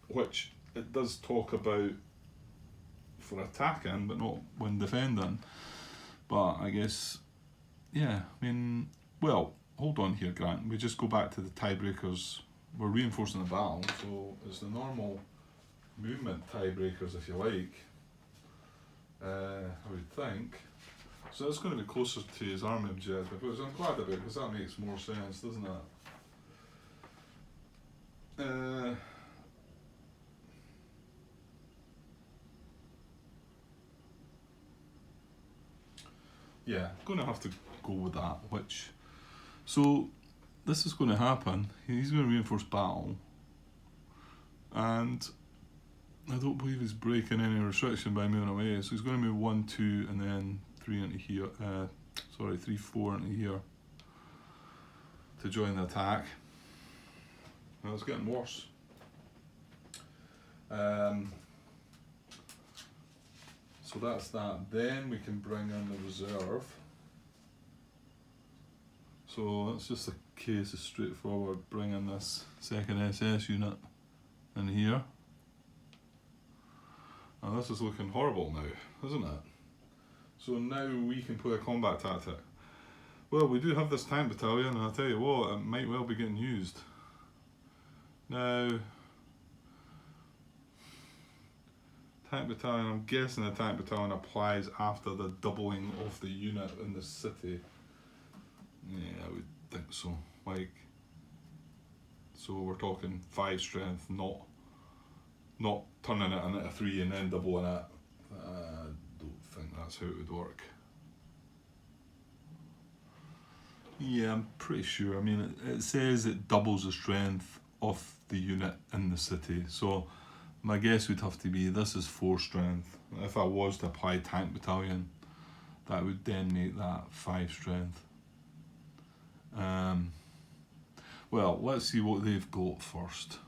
which it does talk about for attacking, but not when defending. But I guess, yeah, I mean, well, hold on here, Grant. We just go back to the tiebreakers. We're reinforcing the battle, so it's the normal movement tiebreakers, if you like. I would think. So it's going to be closer to his army objective, which I'm glad about because that makes more sense, doesn't it? Yeah, going to have to go with that. So this is going to happen. He's going to reinforce battle, and I don't believe he's breaking any restriction by moving away. So he's going to move 1-2 and then 3 into here. 3-4 into here to join the attack. Well, it's getting worse. So that's that. Then we can bring in the reserve. So that's just a case of straightforward bringing this second SS unit in here. And this is looking horrible now, isn't it? So now we can play a combat tactic. Well, we do have this tank battalion, and I'll tell you what, it might well be getting used. Now, tank battalion, I'm guessing the tank battalion applies after the doubling of the unit in the city. Yeah, I would think so. So we're talking 5 strength, not not turning it into a 3 and then doubling it. I don't think that's how it would work. Yeah, I'm pretty sure. I mean, it says it doubles the strength of the unit in the city. So my guess would have to be this is 4 strength. If I was to apply tank battalion, that would then make that 5 strength. Well, let's see what they've got first.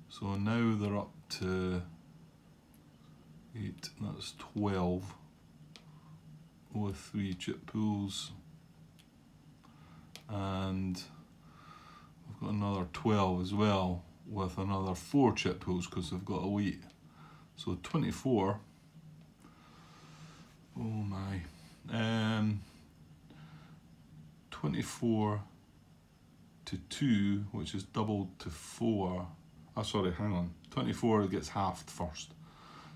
So now they're up to 8, that's 12 with 3 chip pools. And we've got another 12 as well with another 4 chip pools because they've got a weight. So 24. Oh my. 24 to 2, which is doubled to 4. Oh, sorry, hang on. 24 gets halved first.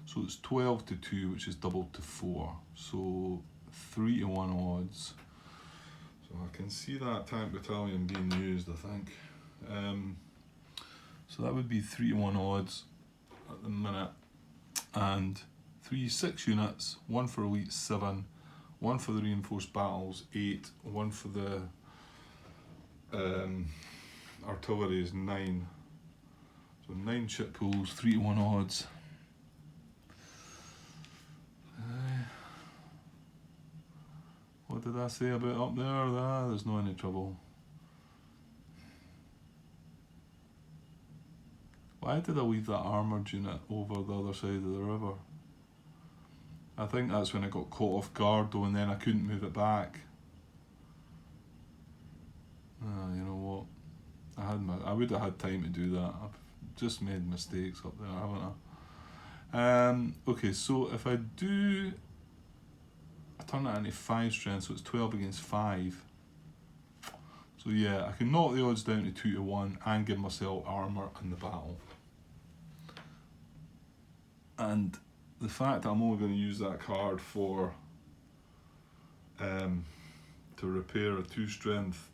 So it's 12 to 2, which is doubled to 4. So 3 to 1 odds. So I can see that tank battalion being used, I think. So that would be 3 to 1 odds at the minute. And 3 6 units, 1 for elite 7, 1 for the reinforced battles 8, 1 for the artillery is 9. So 9 chip pools, 3 to 1 odds. What did I say about up there? There's no any trouble. Why did I leave that armoured unit over the other side of the river? I think that's when I got caught off guard though, and then I couldn't move it back. You know what? I would have had time to do that. I've just made mistakes up there, haven't I? Okay, so if I do, I turn that into 5 strength, so it's 12 against 5. So yeah, I can knock the odds down to 2 to 1 and give myself armour in the battle. And the fact that I'm only going to use that card for to repair a 2 strength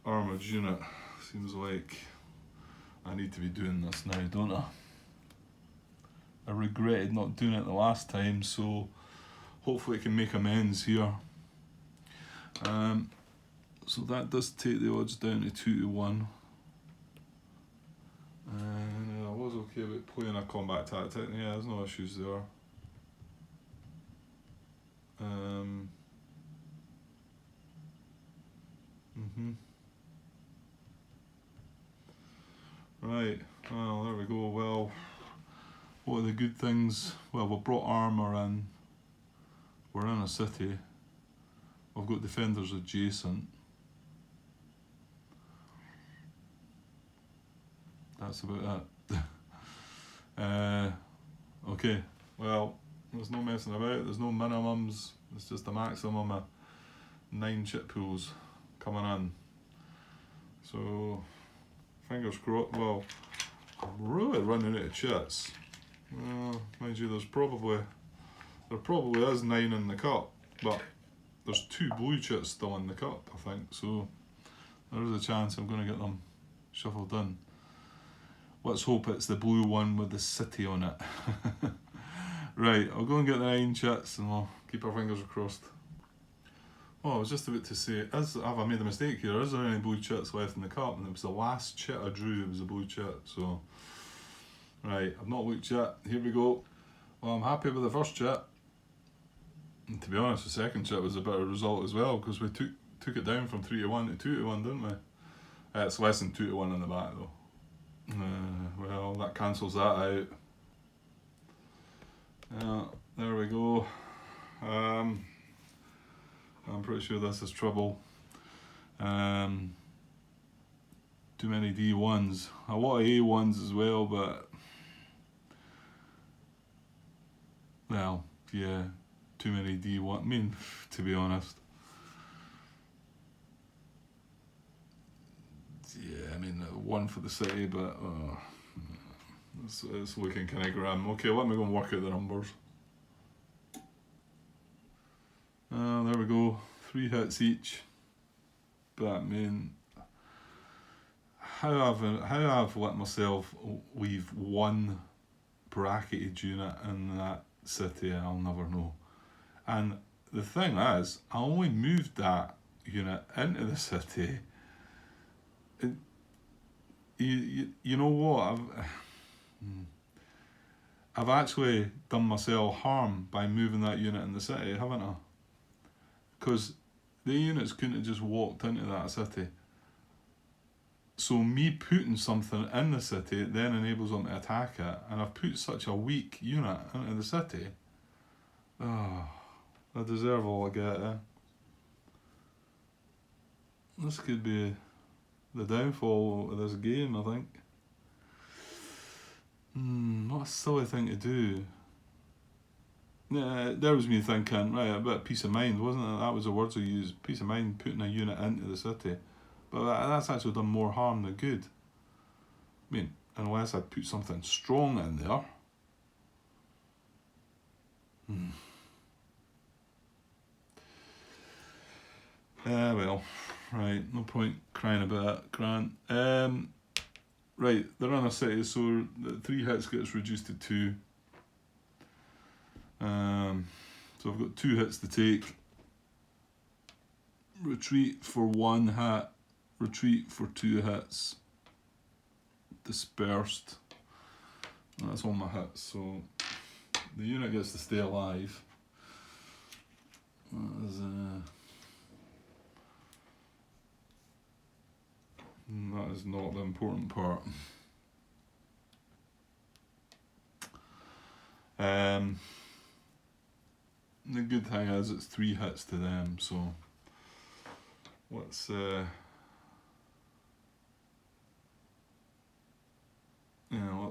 armoured unit seems like I need to be doing this now, don't I? I regretted not doing it the last time, so hopefully I can make amends here. So that does take the odds down to 2 to 1. And I was okay with playing a combat tactic. Yeah, there's no issues there. Right, well, there we go. Well, what are the good things? Well, we've brought armour in. We're in a city. We've got defenders adjacent. That's about it. Okay, well, there's no messing about, there's no minimums, it's just a maximum of 9 chip pools coming in. So, fingers crossed. Well, I'm really running out of chits. Mind you, there probably is 9 in the cup, but there's 2 blue chits still in the cup, I think, so there is a chance I'm going to get them shuffled in. Let's hope it's the blue one with the city on it. Right, I'll go and get the 9 chits and we'll keep our fingers crossed. Oh, I was just about to say, have I made a mistake here? Is there any blue chits left in the cup? And it was the last chit I drew, it was a blue chit, so... Right, I've not looked yet, here we go. Well, I'm happy with the first chit. And to be honest, the second chit was a better result as well, because we took it down from 3 to 1 to 2 to 1, didn't we? It's less than 2 to 1 in the back though. Well, that cancels that out. Yeah, there we go. I'm pretty sure this is trouble. Too many D1s. A lot of A1s as well, but... Well, yeah, too many D1. I mean, to be honest. Yeah, I mean, 1 for the city, but it's looking kind of grim. Okay, let me go and work out the numbers. There we go, 3 hits each. But I mean, how I've let myself leave 1 bracketed unit in that city, I'll never know. And the thing is, I only moved that unit into the city. You know what? I've actually done myself harm by moving that unit in the city, haven't I? Because the units couldn't have just walked into that city. So me putting something in the city then enables them to attack it, and I've put such a weak unit into the city. Oh, I deserve all I get, eh? This could be the downfall of this game, I think. What a silly thing to do. Yeah, there was me thinking, right, a bit of peace of mind, wasn't it? That was the words I used, peace of mind, putting a unit into the city. But that's actually done more harm than good. I mean, unless I'd put something strong in there. Well, right, no point crying about it, Grant. Right, they're in a city, so the 3 hits gets reduced to 2. So I've got 2 hits to take. Retreat for 1 hit. Retreat for 2 hits. Dispersed. That's all my hits, so the unit gets to stay alive. That is not the important part. The good thing is it's 3 hits to them, so let's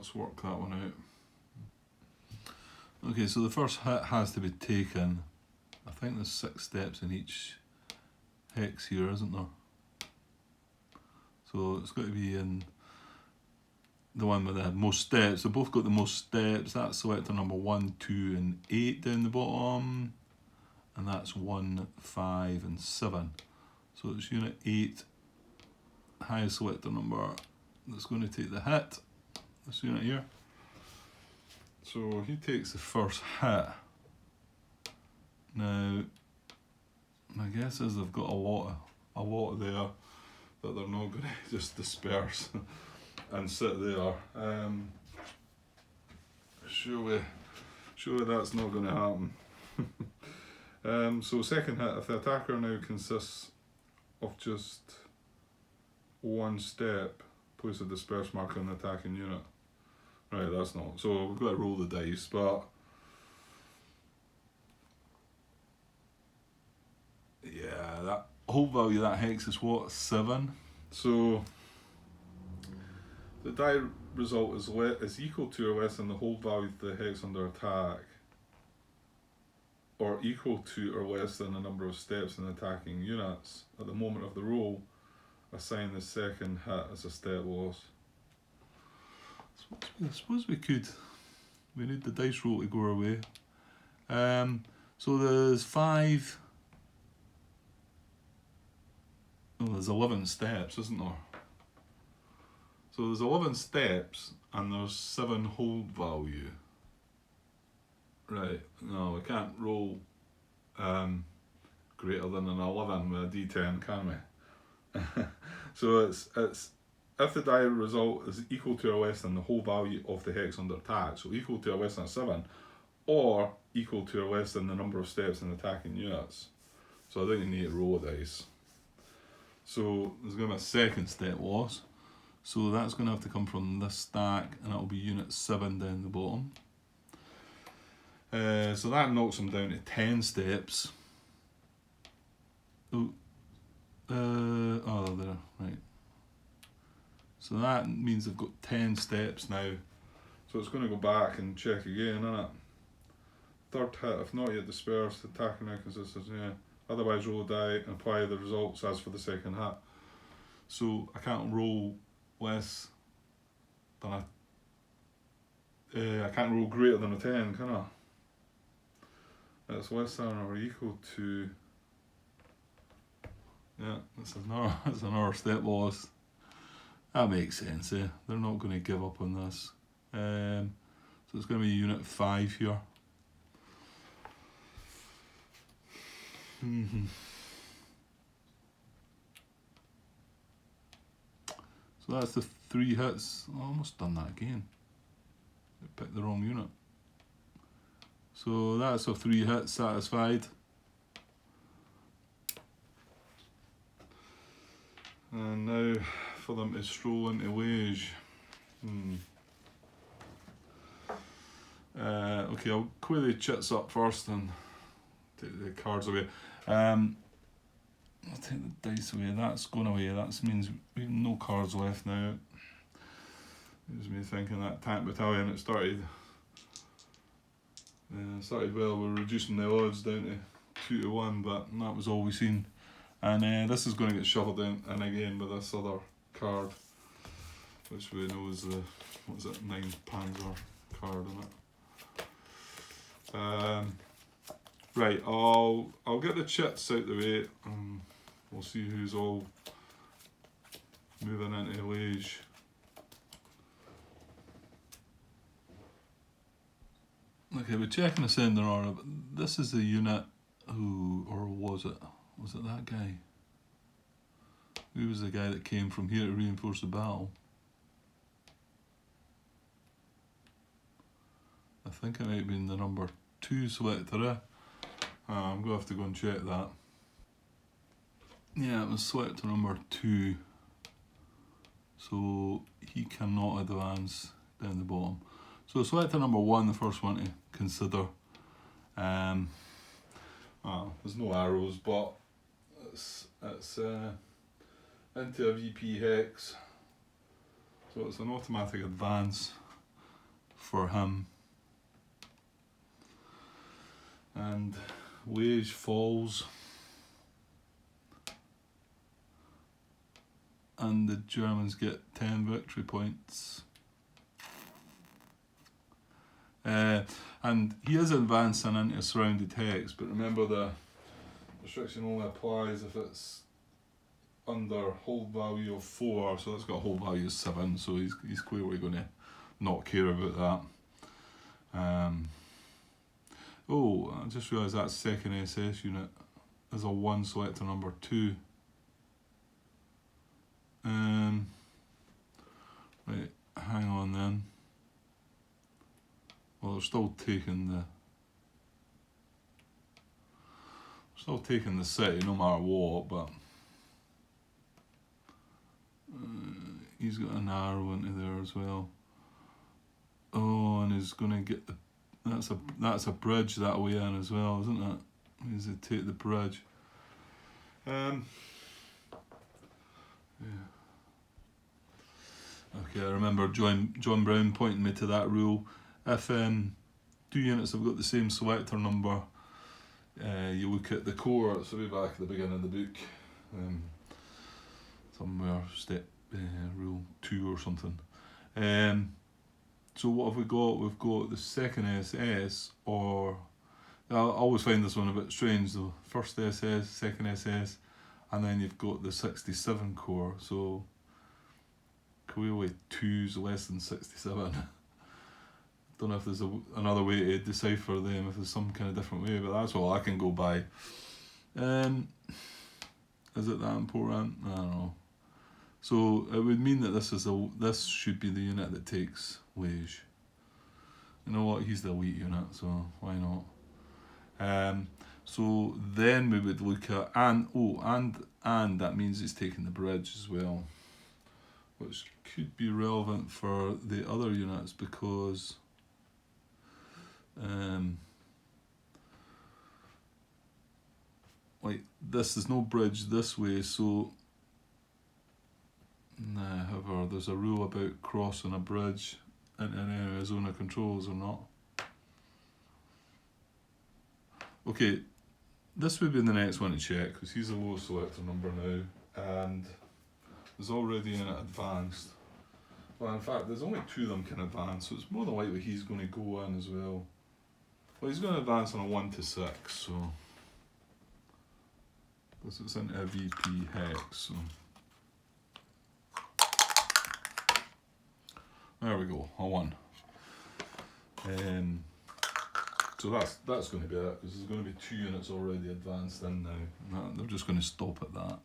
let's work that one out. Okay, so the first hit has to be taken. I think there's 6 steps in each hex here, isn't there? So it's got to be in the one with the most steps. They've both got the most steps. That's selector number 1, 2 and 8 down the bottom. And that's 1, 5 and 7. So it's unit 8, highest selector number, that's going to take the hit. This unit here. So he takes the first hit. Now, my guess is they've got a lot there that they're not going to just disperse and sit there. Surely that's not going to happen. So second hit, if the attacker now consists of just 1 step, place a disperse marker on the attacking unit. Right, that's not. So we've got to roll the dice, but yeah, that whole value of that hex is what? 7. So the die result is equal to or less than the whole value of the hex under attack, or equal to or less than the number of steps in attacking units. At the moment of the roll, assign the second hit as a step loss. I suppose we could. We need the dice roll to go our way. So there's 5. Oh, there's 11 steps, isn't there? So there's 11 steps and there's 7 hold value. Right, no, we can't roll greater than an 11 with a d10, can we? So it's if the die result is equal to or less than the whole value of the hex under attack, so equal to or less than 7, or equal to or less than the number of steps in attacking units. So I think you need to roll a dice. So there's going to be a second step loss. So that's going to have to come from this stack, and that'll be unit 7 down the bottom. So that knocks them down to 10 steps. Oh, there, right. So that means they've got 10 steps now. So it's going to go back and check again, isn't it? Third hit, if not yet dispersed, attacking now consists of, otherwise roll a die and apply the results as for the second hit. So I can't roll less than I can't roll greater than a 10, can I? It's less than or equal to, yeah, that's another step loss. That makes sense, eh? They're not going to give up on this. So it's going to be unit 5 here. So that's the 3 hits. I almost done that again. I picked the wrong unit. So that's a 3 hits satisfied. And now for them to stroll into wage. Okay, I'll clear the chits up first and take the cards away. I'll take the dice away. That's going away. That means we have no cards left now. It was me thinking that tank battalion, it started well. We're reducing the odds down to 2 to 1, but that was all we seen. And this is going to get shuffled in again with this other card, which we know is the, what is it, 9 Panzer card on it. Right, I'll get the chits out the way. We'll see who's all moving into wage. Okay, we're checking the sender order, but this is the unit who, or was it that guy? Who was the guy that came from here to reinforce the battle? I think it might have been the number 2 selector. I'm going to have to go and check that. Yeah, it was selector number 2. So he cannot advance down the bottom. So selector number 1, the first one to consider. There's no arrows, but it's into a VP hex. So it's an automatic advance for him. And wage falls. And the Germans get 10 victory points. And he is advancing into a surrounded hex, but remember the restriction only applies if it's under hold value of 4, so that's got a hold value of 7, so he's clearly going to not care about that. Oh, I just realised that 2nd SS unit is a 1 selector number 2. Right, hang on then. Well, they're still taking the city no matter what, but he's got an arrow into there as well. Oh, and he's going to get the, that's a bridge that way in as well, isn't it? He's to take the bridge. Yeah. Okay, I remember John Brown pointing me to that rule. If 2 units have got the same selector number, you look at the core. It's way back at the beginning of the book, somewhere step rule 2 or something. So what have we got? We've got the 2nd SS, or I always find this one a bit strange though. 1st SS, 2nd SS, and then you've got the 67 core. So clearly 2's less than 67. Don't know if there's another way to decipher them, if there's some kind of different way, but that's all I can go by. Is it that important? I don't know. So it would mean that this should be the unit that takes wage. You know what? He's the elite unit, so why not? So then we would look at and that means it's taking the bridge as well, which could be relevant for the other units because like this, there's no bridge this way, so however there's a rule about crossing a bridge into an area zone of controls or not. Okay, this would be the next one to check because he's the lowest selector number now and there's already in it advanced. Well, in fact, there's only 2 of them can advance, so it's more than likely he's going to go in as well. Well, he's going to advance on a 1 to 6, so this is into a VP hex. So there we go, a 1. So that's going to be it, because there's going to be 2 units already advanced in now. They're just going to stop at that.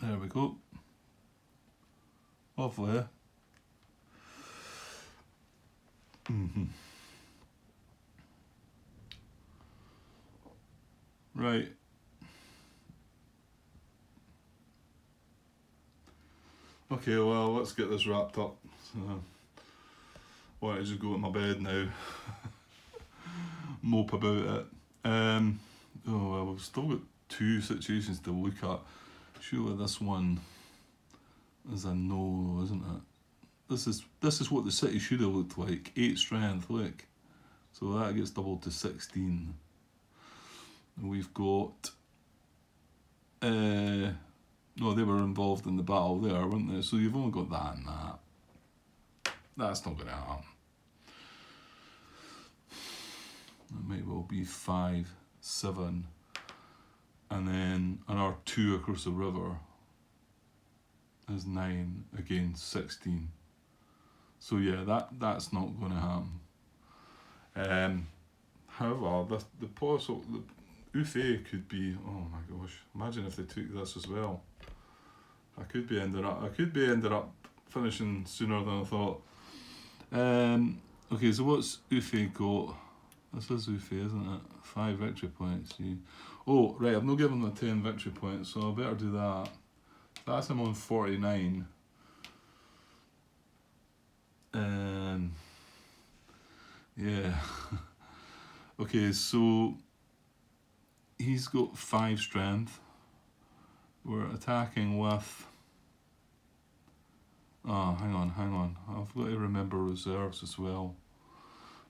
There we go. Lovely, eh? Right. Okay, well, let's get this wrapped up. Why don't I just go to my bed now? Mope about it. Oh well, we've still got 2 situations to look at. Surely this one is a no, isn't it? This is what the city should have looked like. 8 strength, look. So that gets doubled to 16. And we've got no, they were involved in the battle there, weren't they? So you've only got that and that. That's not gonna happen. That might well be 5, 7, and then another 2 across the river is 9 against 16. So yeah, that's not going to happen. However, the possible Ufe could be. Oh my gosh! Imagine if they took this as well. I could be ended up finishing sooner than I thought. Okay, so what's Ufe got? This is Ufe, isn't it? 5 victory points. Oh, right, I've not given them 10 victory points, so I better do that. That's him on 49. Yeah. Okay, so he's got 5 strength. We're attacking with... Oh, hang on. I've got to remember reserves as well.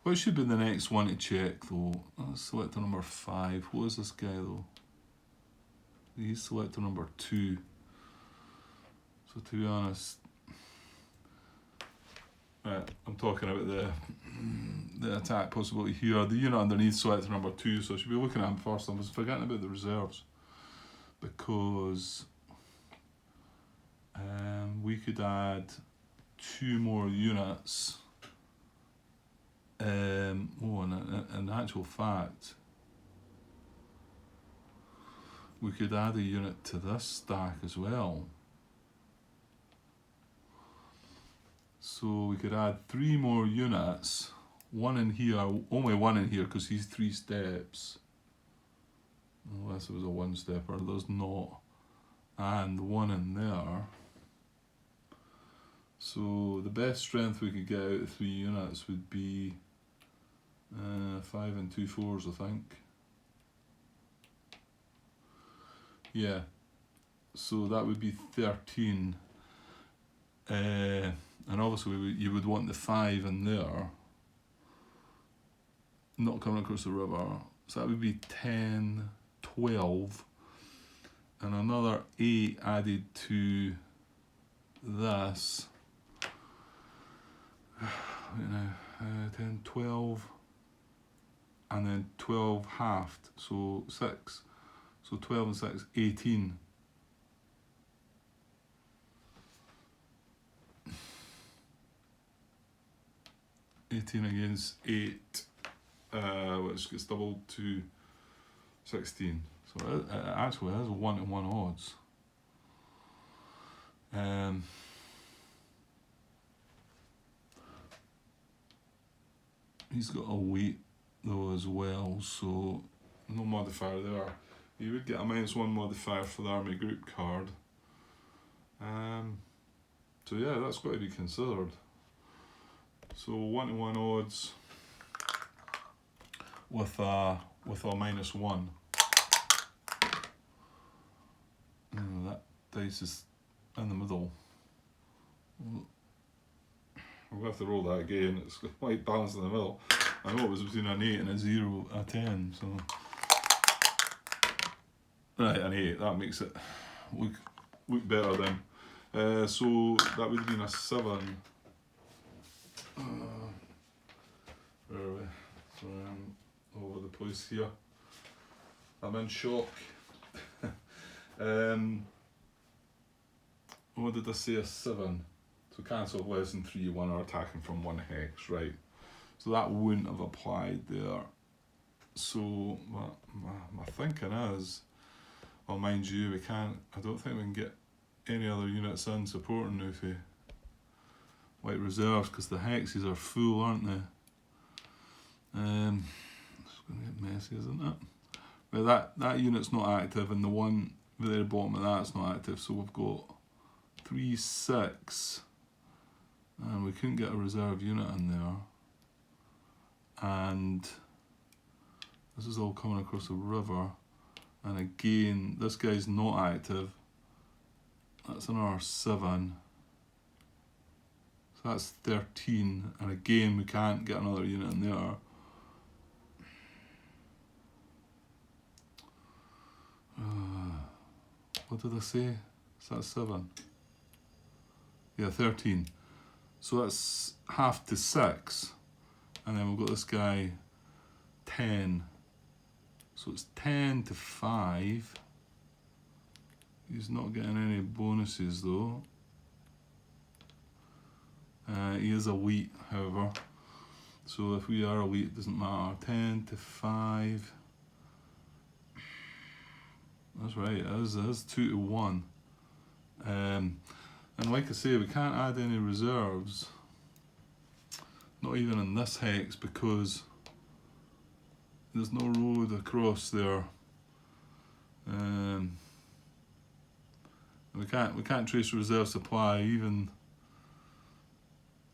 What should be the next one to check though? Let's select number 5. What is this guy though? He's selector number 2. So to be honest, right, I'm talking about the attack possibility here. The unit underneath selector number 2, so I should be looking at him first. I was forgetting about the reserves because we could add 2 more units. In actual fact, we could add a unit to this stack as well. So we could add 3 more units, 1 in here, only 1 in here because he's 3 steps. Unless it was a 1-stepper, there's not. And 1 in there. So the best strength we could get out of 3 units would be 5 and 2 4s, I think. Yeah, so that would be 13. And obviously you would want the 5 in there, not coming across the river. So that would be 10, 12, and another 8 added to this. 10, 12, and then 12 halved, so 6. So 12 and 6, 18. Against 8, which gets doubled to 16. So it actually has 1-to-1 odds. He's got a weight though as well, so no modifier there. You would get a -1 modifier for the army group card. So yeah, that's got to be considered. So 1-to-1 odds with a -1. That dice is in the middle. I'll have to roll that again. It's quite balanced in the middle. I know it was between an 8 and a 0, a 10. So right, an 8. That makes it look better then. So that would have been a 7. Where are we? Sorry, I'm all over the place here. I'm in shock. what did I say, a 7. So cancel less than 3, 1 are attacking from 1 hex, right? So that wouldn't have applied there. So my thinking is, well, mind you, we can't, I don't think we can get any other units in supporting Ufe White Reserves, because the hexes are full, aren't they? It's going to get messy, isn't it? But that unit's not active, and the one at the very bottom of that's not active, so we've got 3, 6, and we couldn't get a reserve unit in there. And this is all coming across the river, and again, this guy's not active. That's another 7. So that's 13, and again, we can't get another unit in there. What did I say? So that's 7. Yeah, 13. So that's half to 6. And then we've got this guy, 10. So it's 10 to 5. He's not getting any bonuses though. He is elite, however. So if we are elite, it doesn't matter. 10 to 5. That's right, it is 2 to 1. And like I say, we can't add any reserves. Not even in this hex, because there's no road across there. We can't trace reserve supply even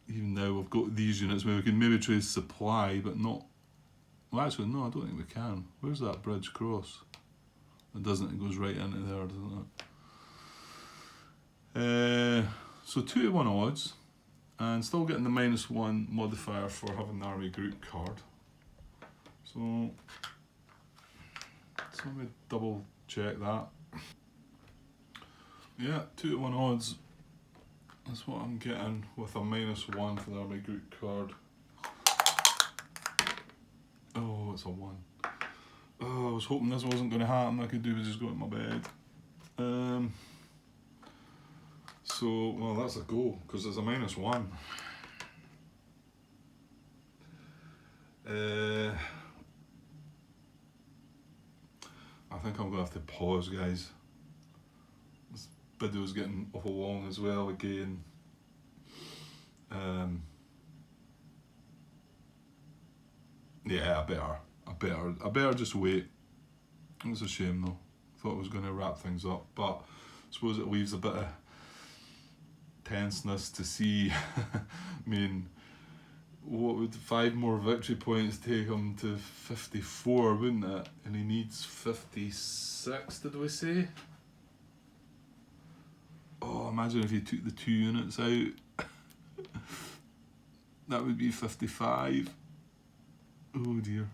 now we've got these units where we can maybe trace supply, but not. Well, actually, no, I don't think we can. Where's that bridge cross? It doesn't. It goes right into there, doesn't it? So 2 to 1 odds, and still getting the -1 modifier for having the army group card. So let me double check that. Yeah, 2 to 1 odds. That's what I'm getting with a -1 for the army group card. Oh, it's a 1. Oh, I was hoping this wasn't going to happen. I could do was just go to my bed. So, well, that's a go, because it's a -1. I think I'm going to have to pause, guys. This video's getting awful long as well again. Yeah, I better just wait. It's a shame though. Thought I was going to wrap things up, but I suppose it leaves a bit of tenseness to see. I mean, what would 5 more victory points take him to 54, wouldn't it? And he needs 56, did we say? Oh, imagine if he took the 2 units out. That would be 55. Oh dear.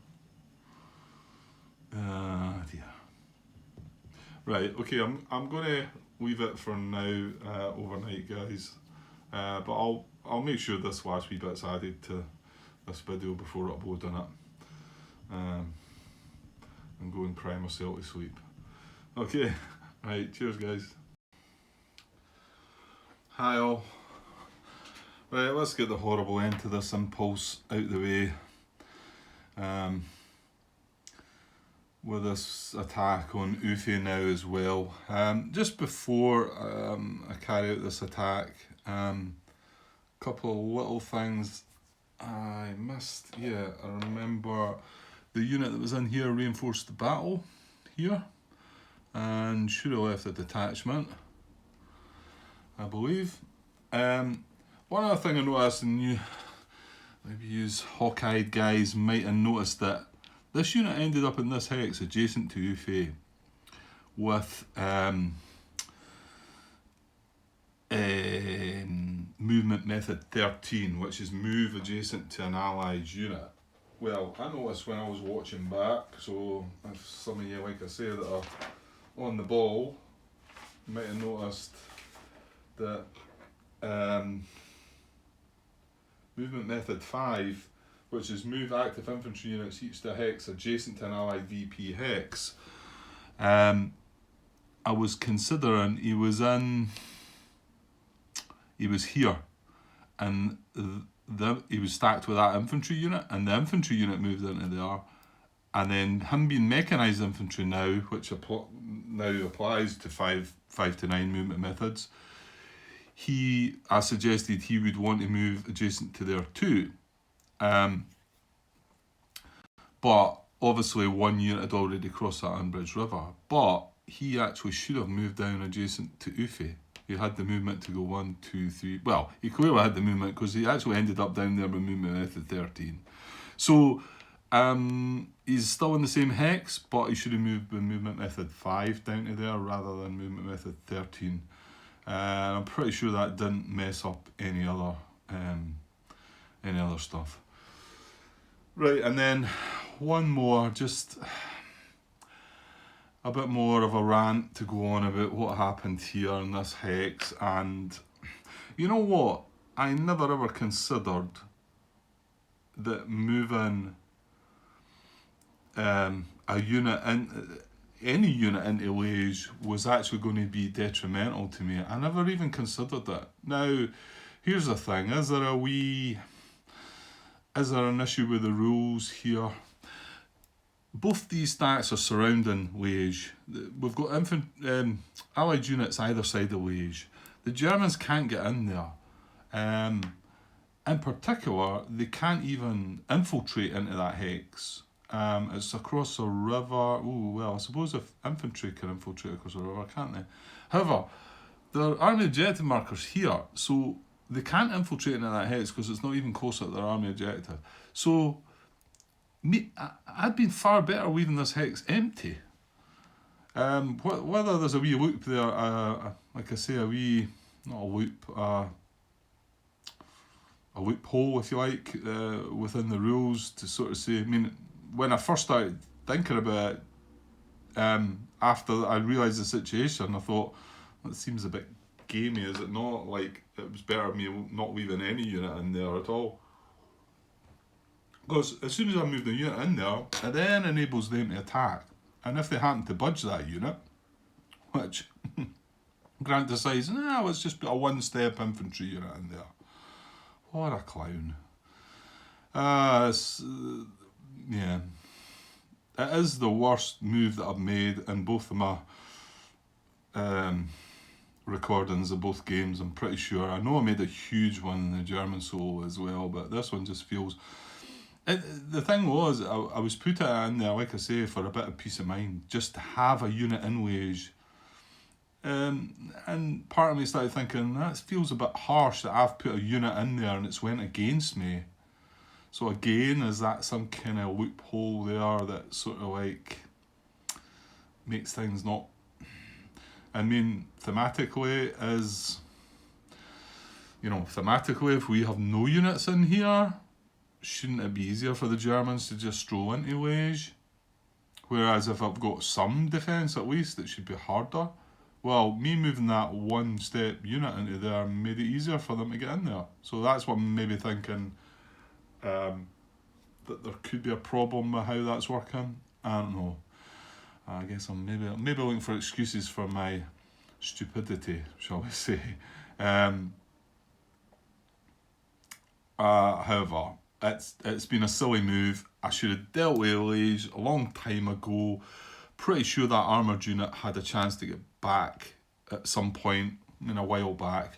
Dear. Right, okay, I'm gonna leave it for now overnight, guys. But I'll make sure this last wee bit's added to this video before uploading it. And go and cry myself to sleep. Okay, right, cheers guys. Hi all. Right, let's get the horrible end to this impulse out the way. With this attack on Ufe now as well. Just before I carry out this attack, couple of little things I missed. Yeah, I remember the unit that was in here reinforced the battle here, and should have left a detachment, I believe. One other thing I noticed, and you maybe use hawk-eyed guys might have noticed, that this unit ended up in this hex adjacent to Ufe with movement method 13, which is move adjacent to an allied unit. Well, I noticed when I was watching back, so if some of you, like I say, that are on the ball, you might have noticed that movement method 5, which is move active infantry units each to a hex adjacent to an allied VP hex. I was considering he was in he was here, and he was stacked with that infantry unit, and the infantry unit moved into there, and then him being mechanised infantry now, which now applies to 5 to 9 movement methods, I suggested he would want to move adjacent to there too. But obviously one unit had already crossed that Unbridged River, but he actually should have moved down adjacent to Ufe. He had the movement to go 1, 2, 3. Well, he clearly had the movement because he actually ended up down there with movement method 13. So he's still in the same hex, but he should have moved with movement method 5 down to there rather than movement method 13. I'm pretty sure that didn't mess up any other stuff. Right, and then one more, just a bit more of a rant to go on about what happened here in this hex. And you know what? I never ever considered that moving a unit in, any unit into Liège was actually going to be detrimental to me. I never even considered that. Now, here's the thing: is there an issue with the rules here? Both these stacks are surrounding Liège. We've got Allied units either side of Liège. The Germans can't get in there. In particular, they can't even infiltrate into that hex. It's across a river. Oh, well, I suppose if infantry can infiltrate across a river, can't they? However, there are army objective markers here, so they can't infiltrate into that hex because it's not even close to their army objective. So, I'd been far better leaving this hex empty. Whether there's a wee loop there, like I say, not a loop, a loophole, if you like, within the rules to sort of say, I mean, when I first started thinking about it, after I realised the situation, I thought, that seems a bit gamey, is it not? Like, it was better me not leaving any unit in there at all. Because as soon as I move the unit in there, it then enables them to attack. And if they happen to budge that unit, which Grant decides, let's just put a one-step infantry unit in there. What a clown. Yeah. It is the worst move that I've made in both of my recordings of both games, I'm pretty sure. I know I made a huge one in the German solo as well, but this one just feels... the thing was, I was put it in there, like I say, for a bit of peace of mind, just to have a unit in Liège. And part of me started thinking, that feels a bit harsh that I've put a unit in there and it's went against me. So again, is that some kind of loophole there that sort of like makes things not... I mean, thematically, if we have no units in here, shouldn't it be easier for the Germans to just stroll into Liège? Whereas if I've got some defence at least, it should be harder. Well, me moving that one-step unit into there made it easier for them to get in there. So that's what I'm maybe thinking, that there could be a problem with how that's working. I don't know. I guess I'm maybe looking for excuses for my stupidity, shall we say. However, it's been a silly move. I should have dealt with Liège a long time ago. Pretty sure that armoured unit had a chance to get back at some point in a while back.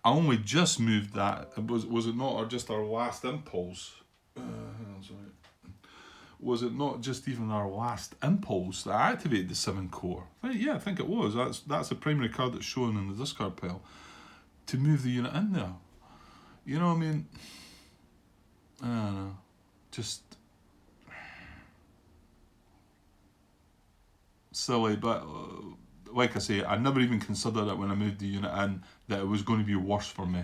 I only just moved that. Was it not just our last impulse? Was it not just even our last impulse that activated the 7 core? Yeah, I think it was. That's the primary card that's shown in the discard pile to move the unit in there. You know what I mean? I don't know. Just silly, but like I say, I never even considered it when I moved the unit in that it was going to be worse for me.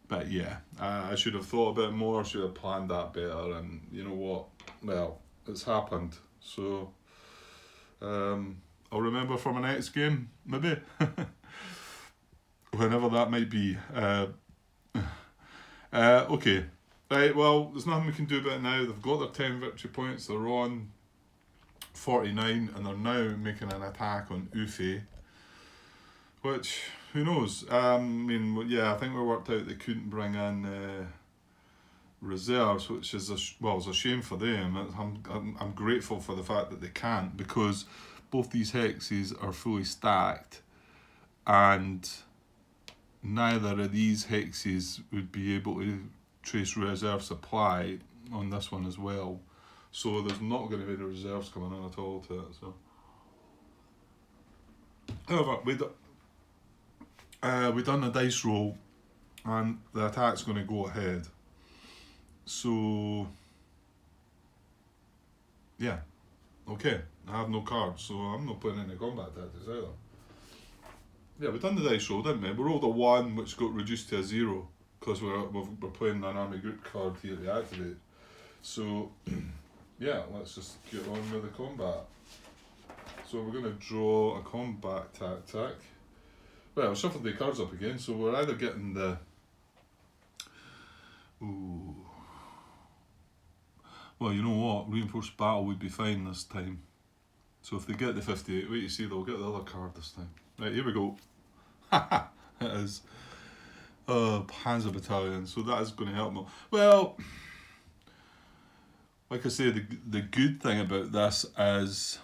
But yeah, I should have thought a bit more, should have planned that better, and you know what? Well, it's happened. So I'll remember for my next game, maybe. Whenever that might be. Okay. Right, well, there's nothing we can do about it now. They've got their 10 victory points, they're on 49, and they're now making an attack on Ufe, which, who knows? I mean, yeah, I think we worked out they couldn't bring in reserves, which is it's a shame for them. I'm grateful for the fact that they can't, because both these hexes are fully stacked, and neither of these hexes would be able to trace reserve supply on this one as well. So there's not going to be the reserves coming in at all to it. So, however, we done a dice roll, and the attack's going to go ahead. So, yeah, okay. I have no cards, so I'm not playing any combat tactics either. Yeah, we done the dice roll, didn't we? We rolled a 1, which got reduced to a 0, because we're playing an army group card here to activate. So, yeah, let's just get on with the combat. So we're going to draw a combat tactic. Well, I'll shuffle the cards up again, so we're either getting the... Ooh. Well, you know what? Reinforced battle would be fine this time. So if they get the 58, wait, you see, they'll get the other card this time. Right, here we go. Haha, it is. Panzer Battalion, so that is going to help them. Well, like I say, the good thing about this is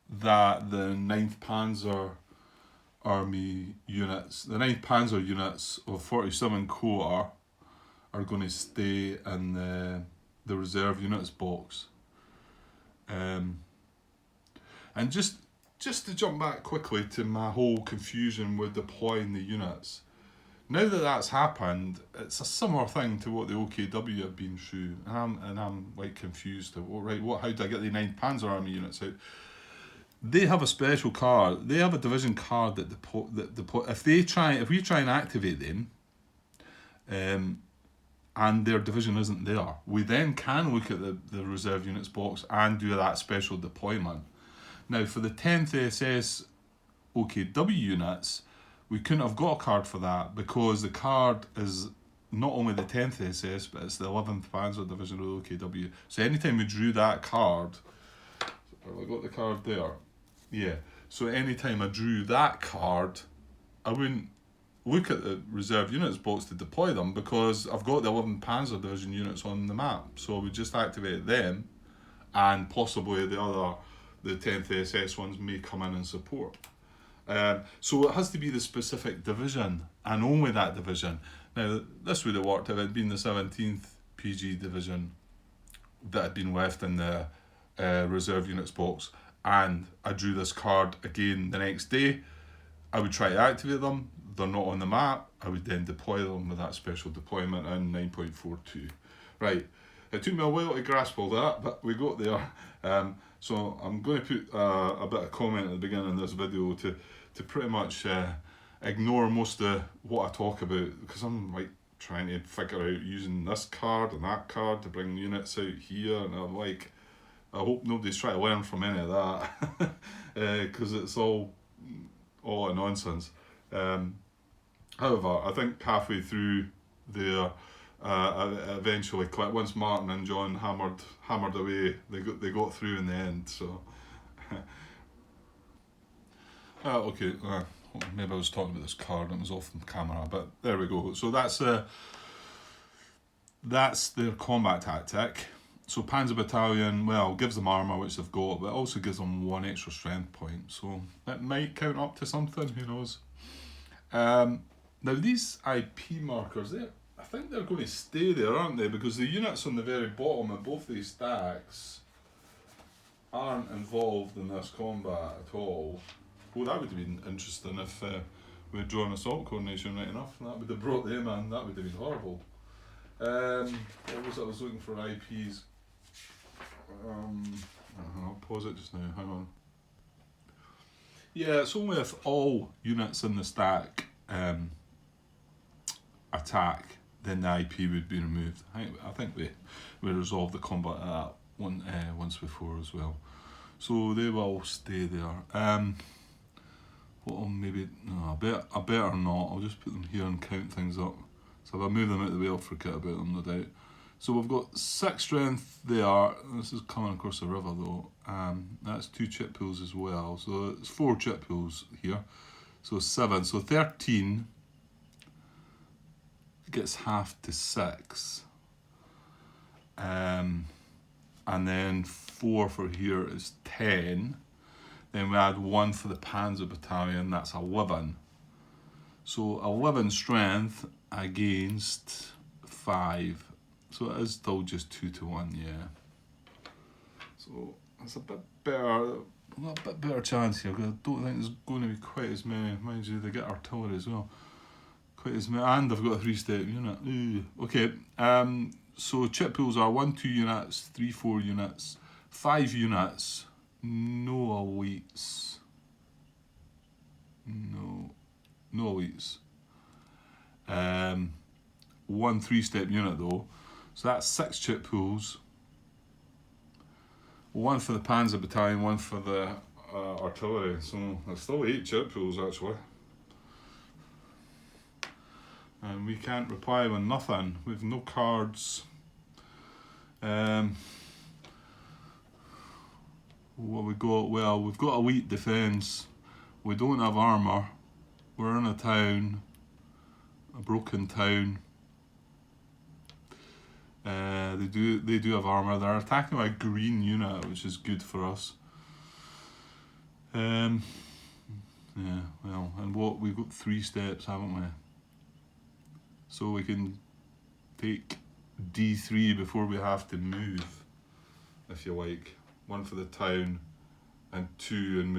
that the 9th Panzer Army units, the 9th Panzer units of 47 Corps are going to stay in the reserve units box. And just to jump back quickly to my whole confusion with deploying the units. Now that that's happened, it's a similar thing to what the OKW have been through, and I'm like confused. How do I get the 9th Panzer Army units out? They have a special card. They have a division card that if we try and activate them, and their division isn't there, we then can look at the reserve units box and do that special deployment. Now, for the 10th SS OKW units, we couldn't have got a card for that, because the card is not only the 10th SS, but it's the 11th Panzer Division of the OKW. So anytime we drew that card, have I got the card there? Yeah. So anytime I drew that card, I wouldn't look at the reserve units box to deploy them, because I've got the 11th Panzer Division units on the map. So we just activate them, and possibly the 10th SS ones may come in and support. So it has to be the specific division, and only that division. Now, this would have worked if it had been the 17th PG division that had been left in the reserve units box, and I drew this card again the next day. I would try to activate them. They're not on the map. I would then deploy them with that special deployment in 9.42. Right. It took me a while to grasp all that, but we got there. So I'm going to put a bit of comment at the beginning of this video to pretty much ignore most of what I talk about, because I'm like trying to figure out using this card and that card to bring units out here, and I'm like, I hope nobody's trying to learn from any of that, because it's all a nonsense. However, I think halfway through there, eventually clicked. Once Martin and John hammered away, they got through in the end. So, okay. Maybe I was talking about this card and it was off the camera, but there we go. So that's their combat tactic. So Panzer Battalion, well, gives them armour, which they've got, but it also gives them 1 extra strength point. So it might count up to something, who knows. Now these IP markers, I think they're going to stay there, aren't they? Because the units on the very bottom of both these stacks aren't involved in this combat at all. Well, that would have been interesting if we had drawn assault coordination right enough. That would have brought them in. That would have been horrible. What was it? I was looking for IPs. I'll pause it just now. Hang on. Yeah, it's only if all units in the stack attack, then the IP would be removed. I think we resolved the combat at that one once before as well. So they will stay there. I better not. I'll just put them here and count things up. So if I move them out of the way, I'll forget about them, no doubt. So we've got 6 strength there. This is coming across the river though. That's 2 chip pools as well. So it's 4 chip pools here. So 7. So 13 gets half to 6. And then 4 for here is 10. Then we add 1 for the Panzer Battalion, that's 11. So 11 strength against 5. So it is still just 2 to 1, yeah. So it's a bit better, a bit better chance here, because I don't think there's going to be quite as many. Mind you, they get artillery as well. Quite as many, and I've got a 3-step unit. Ooh. Okay, so chip pools are 1, 2 units, 3, 4 units, 5 units, no elites. No elites. 1 3-step unit though. So that's 6 chip pools. 1 for the Panzer Battalion, 1 for the artillery. So there's still 8 chip pools actually. And we can't reply with nothing. We've no cards. What we got? Well, we've got elite defence. We don't have armour. We're in a town, a broken town. They do have armour. They're attacking by a green unit, which is good for us. Yeah, well, and we've got 3 steps, haven't we? So we can take D3 before we have to move, if you like. 1 for the town and 2, and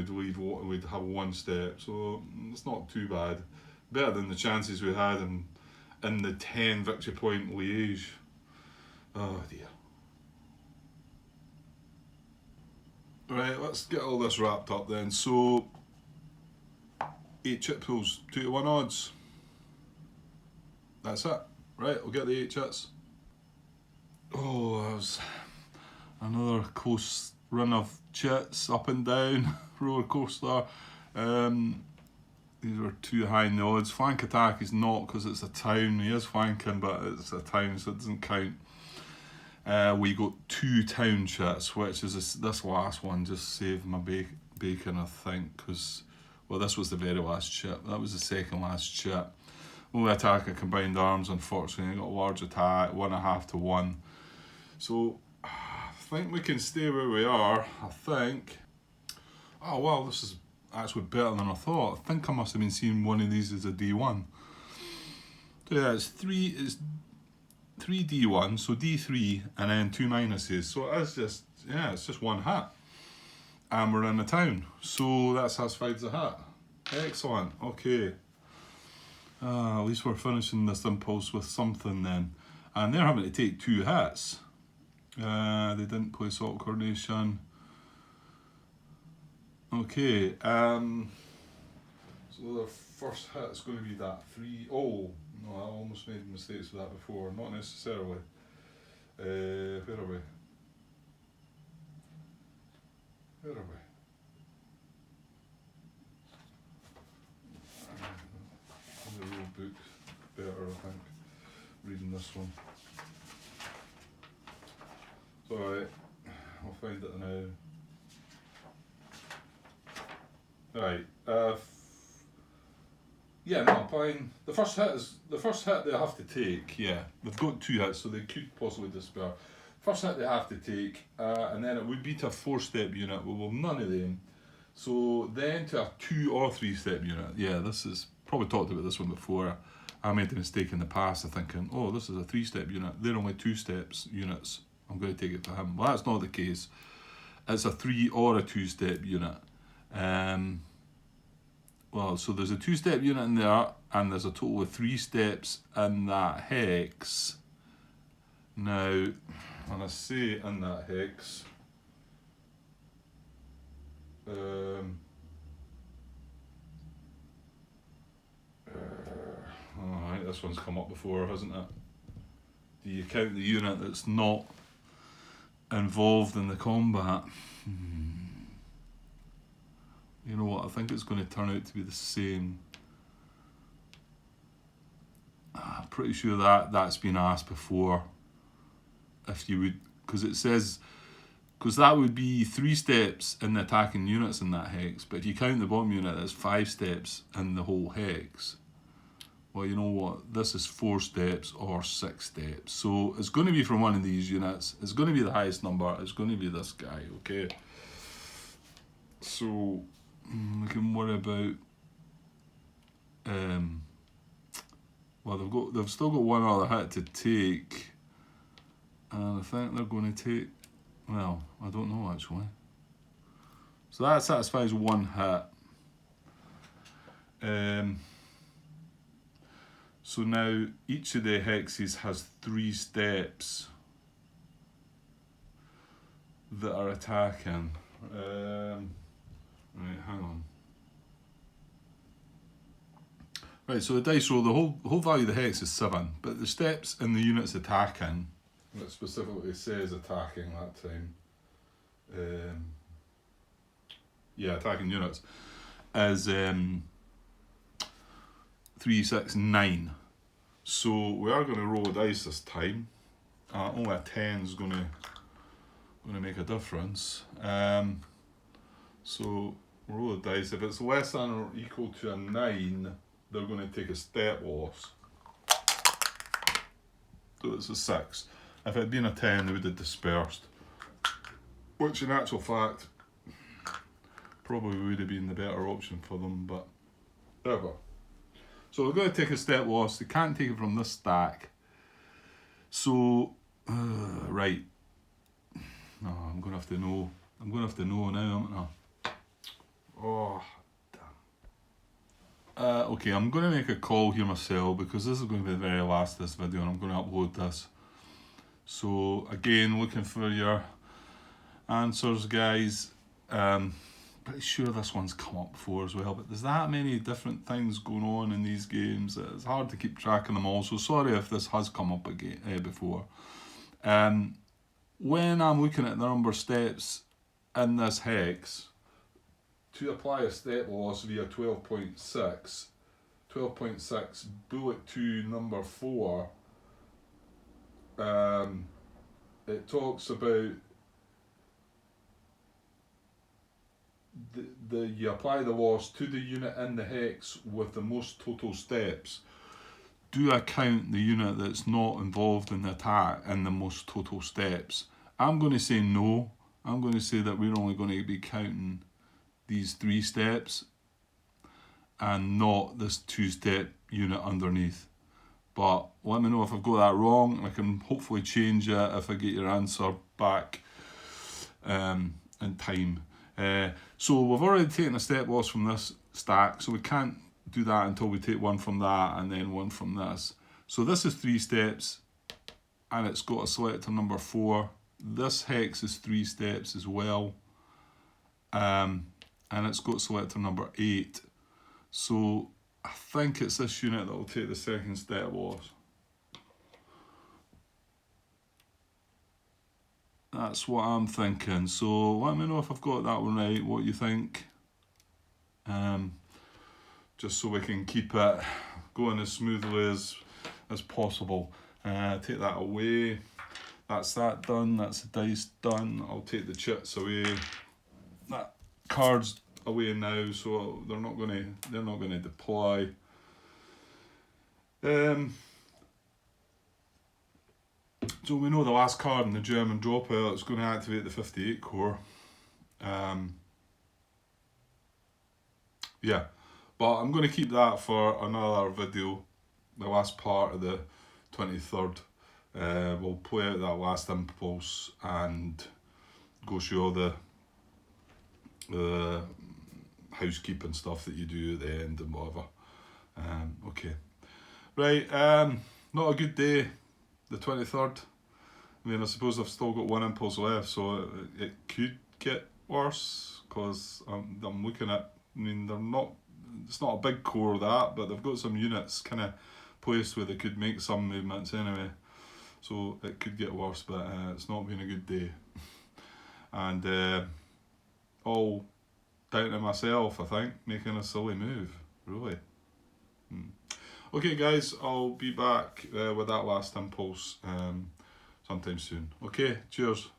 we'd have 1 step. So it's not too bad. Better than the chances we had in the 10 victory point Liège. Oh dear. Right, let's get all this wrapped up then. So 8 chip pools, 2 to 1 odds. That's it. Right, I'll get the 8 chits. Oh, that was another close run of chits, up and down, roller coaster. These were too high in the odds. Flank attack is not, because it's a town. He is flanking, but it's a town, so it doesn't count. We got 2 town chits, which is this last one just saved my bacon, I think, because, well, this was the very last chip. That was the second last chip. Only attack of combined arms, unfortunately. I got a large attack, 1.5 to 1. So I think we can stay where we are, I think. Oh wow, this is actually better than I thought. I think I must have been seeing one of these as a D1. So yeah, it's 3 D1, so D3 and then 2 minuses. So it's just, yeah, it's just 1 hit. And we're in a town. So that satisfies the hit. Excellent, okay. At least we're finishing this impulse with something then. And they're having to take 2 hits. They didn't play assault coordination. Okay, so the first hit is going to be that 3. Oh, no, I almost made mistakes with that before. Not necessarily. Where are we? Where are we? The rule book better, I think, reading this one. It's alright, I'll find it now. Right, yeah, no, applying. The first hit they have to take, yeah. They've got 2 hits, so they could possibly despair. First hit they have to take, and then it would be to a 4-step unit. Well, none of them. So then to a 2 or 3-step unit. Yeah, this is, probably talked about this one before. I made the mistake in the past of thinking, oh, this is a 3-step unit. They're only 2-step units. I'm going to take it to him. Well, that's not the case. It's a 3 or a 2-step unit. Well, so there's a 2-step unit in there, and there's a total of 3 steps in that hex. Now, when I say in that hex, alright, this one's come up before, hasn't it? Do you count the unit that's not involved in the combat? You know what, I think it's going to turn out to be the same. I'm pretty sure that's been asked before. If you would, because it says because that would be 3 steps in the attacking units in that hex. But if you count the bomb unit, that's 5 steps in the whole hex. Well, you know what? This is 4 steps or 6 steps. So it's going to be from one of these units. It's going to be the highest number. It's going to be this guy, okay? So we can worry about. Well, they've still got one other hit to take, and I think they're going to take. Well, I don't know actually. So that satisfies one hit. So now each of the hexes has 3 steps that are attacking. Right, hang on. Right, so the dice roll, the whole value of the hex is 7, but the steps in the units attacking, it specifically says attacking that time. Yeah, attacking units is 3, 6, 9. So we are going to roll a dice this time. Only a 10 is going to make a difference. So roll a dice. If it's less than or equal to a 9, they're going to take a step loss. So it's a 6. If it had been a 10, they would have dispersed. Which in actual fact probably would have been the better option for them, but whatever. So they're going to take a step loss. They can't take it from this stack. So, right. No, I'm going to have to know. I'm going to have to know now, aren't I? Oh, damn. Okay, I'm going to make a call here myself because this is going to be the very last of this video and I'm going to upload this. So, again, looking for your answers, guys. Pretty sure this one's come up before as well, but there's that many different things going on in these games. It's hard to keep track of them all, so sorry if this has come up again before. When I'm looking at the number of steps in this hex, to apply a step loss via 12.6 bullet 2 number 4, it talks about you apply the loss to the unit in the hex with the most total steps. Do I count the unit that's not involved in the attack in the most total steps? I'm going to say no. I'm going to say that we're only going to be counting these 3 steps and not this 2-step unit underneath. But let me know if I've got that wrong. I can hopefully change it if I get your answer back in time. So we've already taken a step loss from this stack, so we can't do that until we take one from that and then one from this. So this is 3 steps and it's got a selector number 4. This hex is 3 steps as well, and it's got selector number 8. So I think it's this unit that will take the second step loss. That's what I'm thinking. So let me know if I've got that one right, what you think. Just so we can keep it going as smoothly as possible. Take that away. That's that done. That's the dice done. I'll take the chits away. That card's away now, so they're not gonna deploy. So we know the last card in the German dropout is going to activate the 58 core. Yeah, but I'm going to keep that for another video, the last part of the 23rd. We'll play out that last impulse and go through all the housekeeping stuff that you do at the end and whatever. Okay, right, not a good day, the 23rd. I mean, I suppose I've still got one impulse left, so it could get worse, because I'm looking at, I mean, it's not a big core that, but they've got some units kind of placed where they could make some movements anyway. So it could get worse, but it's not been a good day. And all down to myself, I think, making a silly move, really. Okay guys, I'll be back with that last impulse sometime soon. Okay, cheers.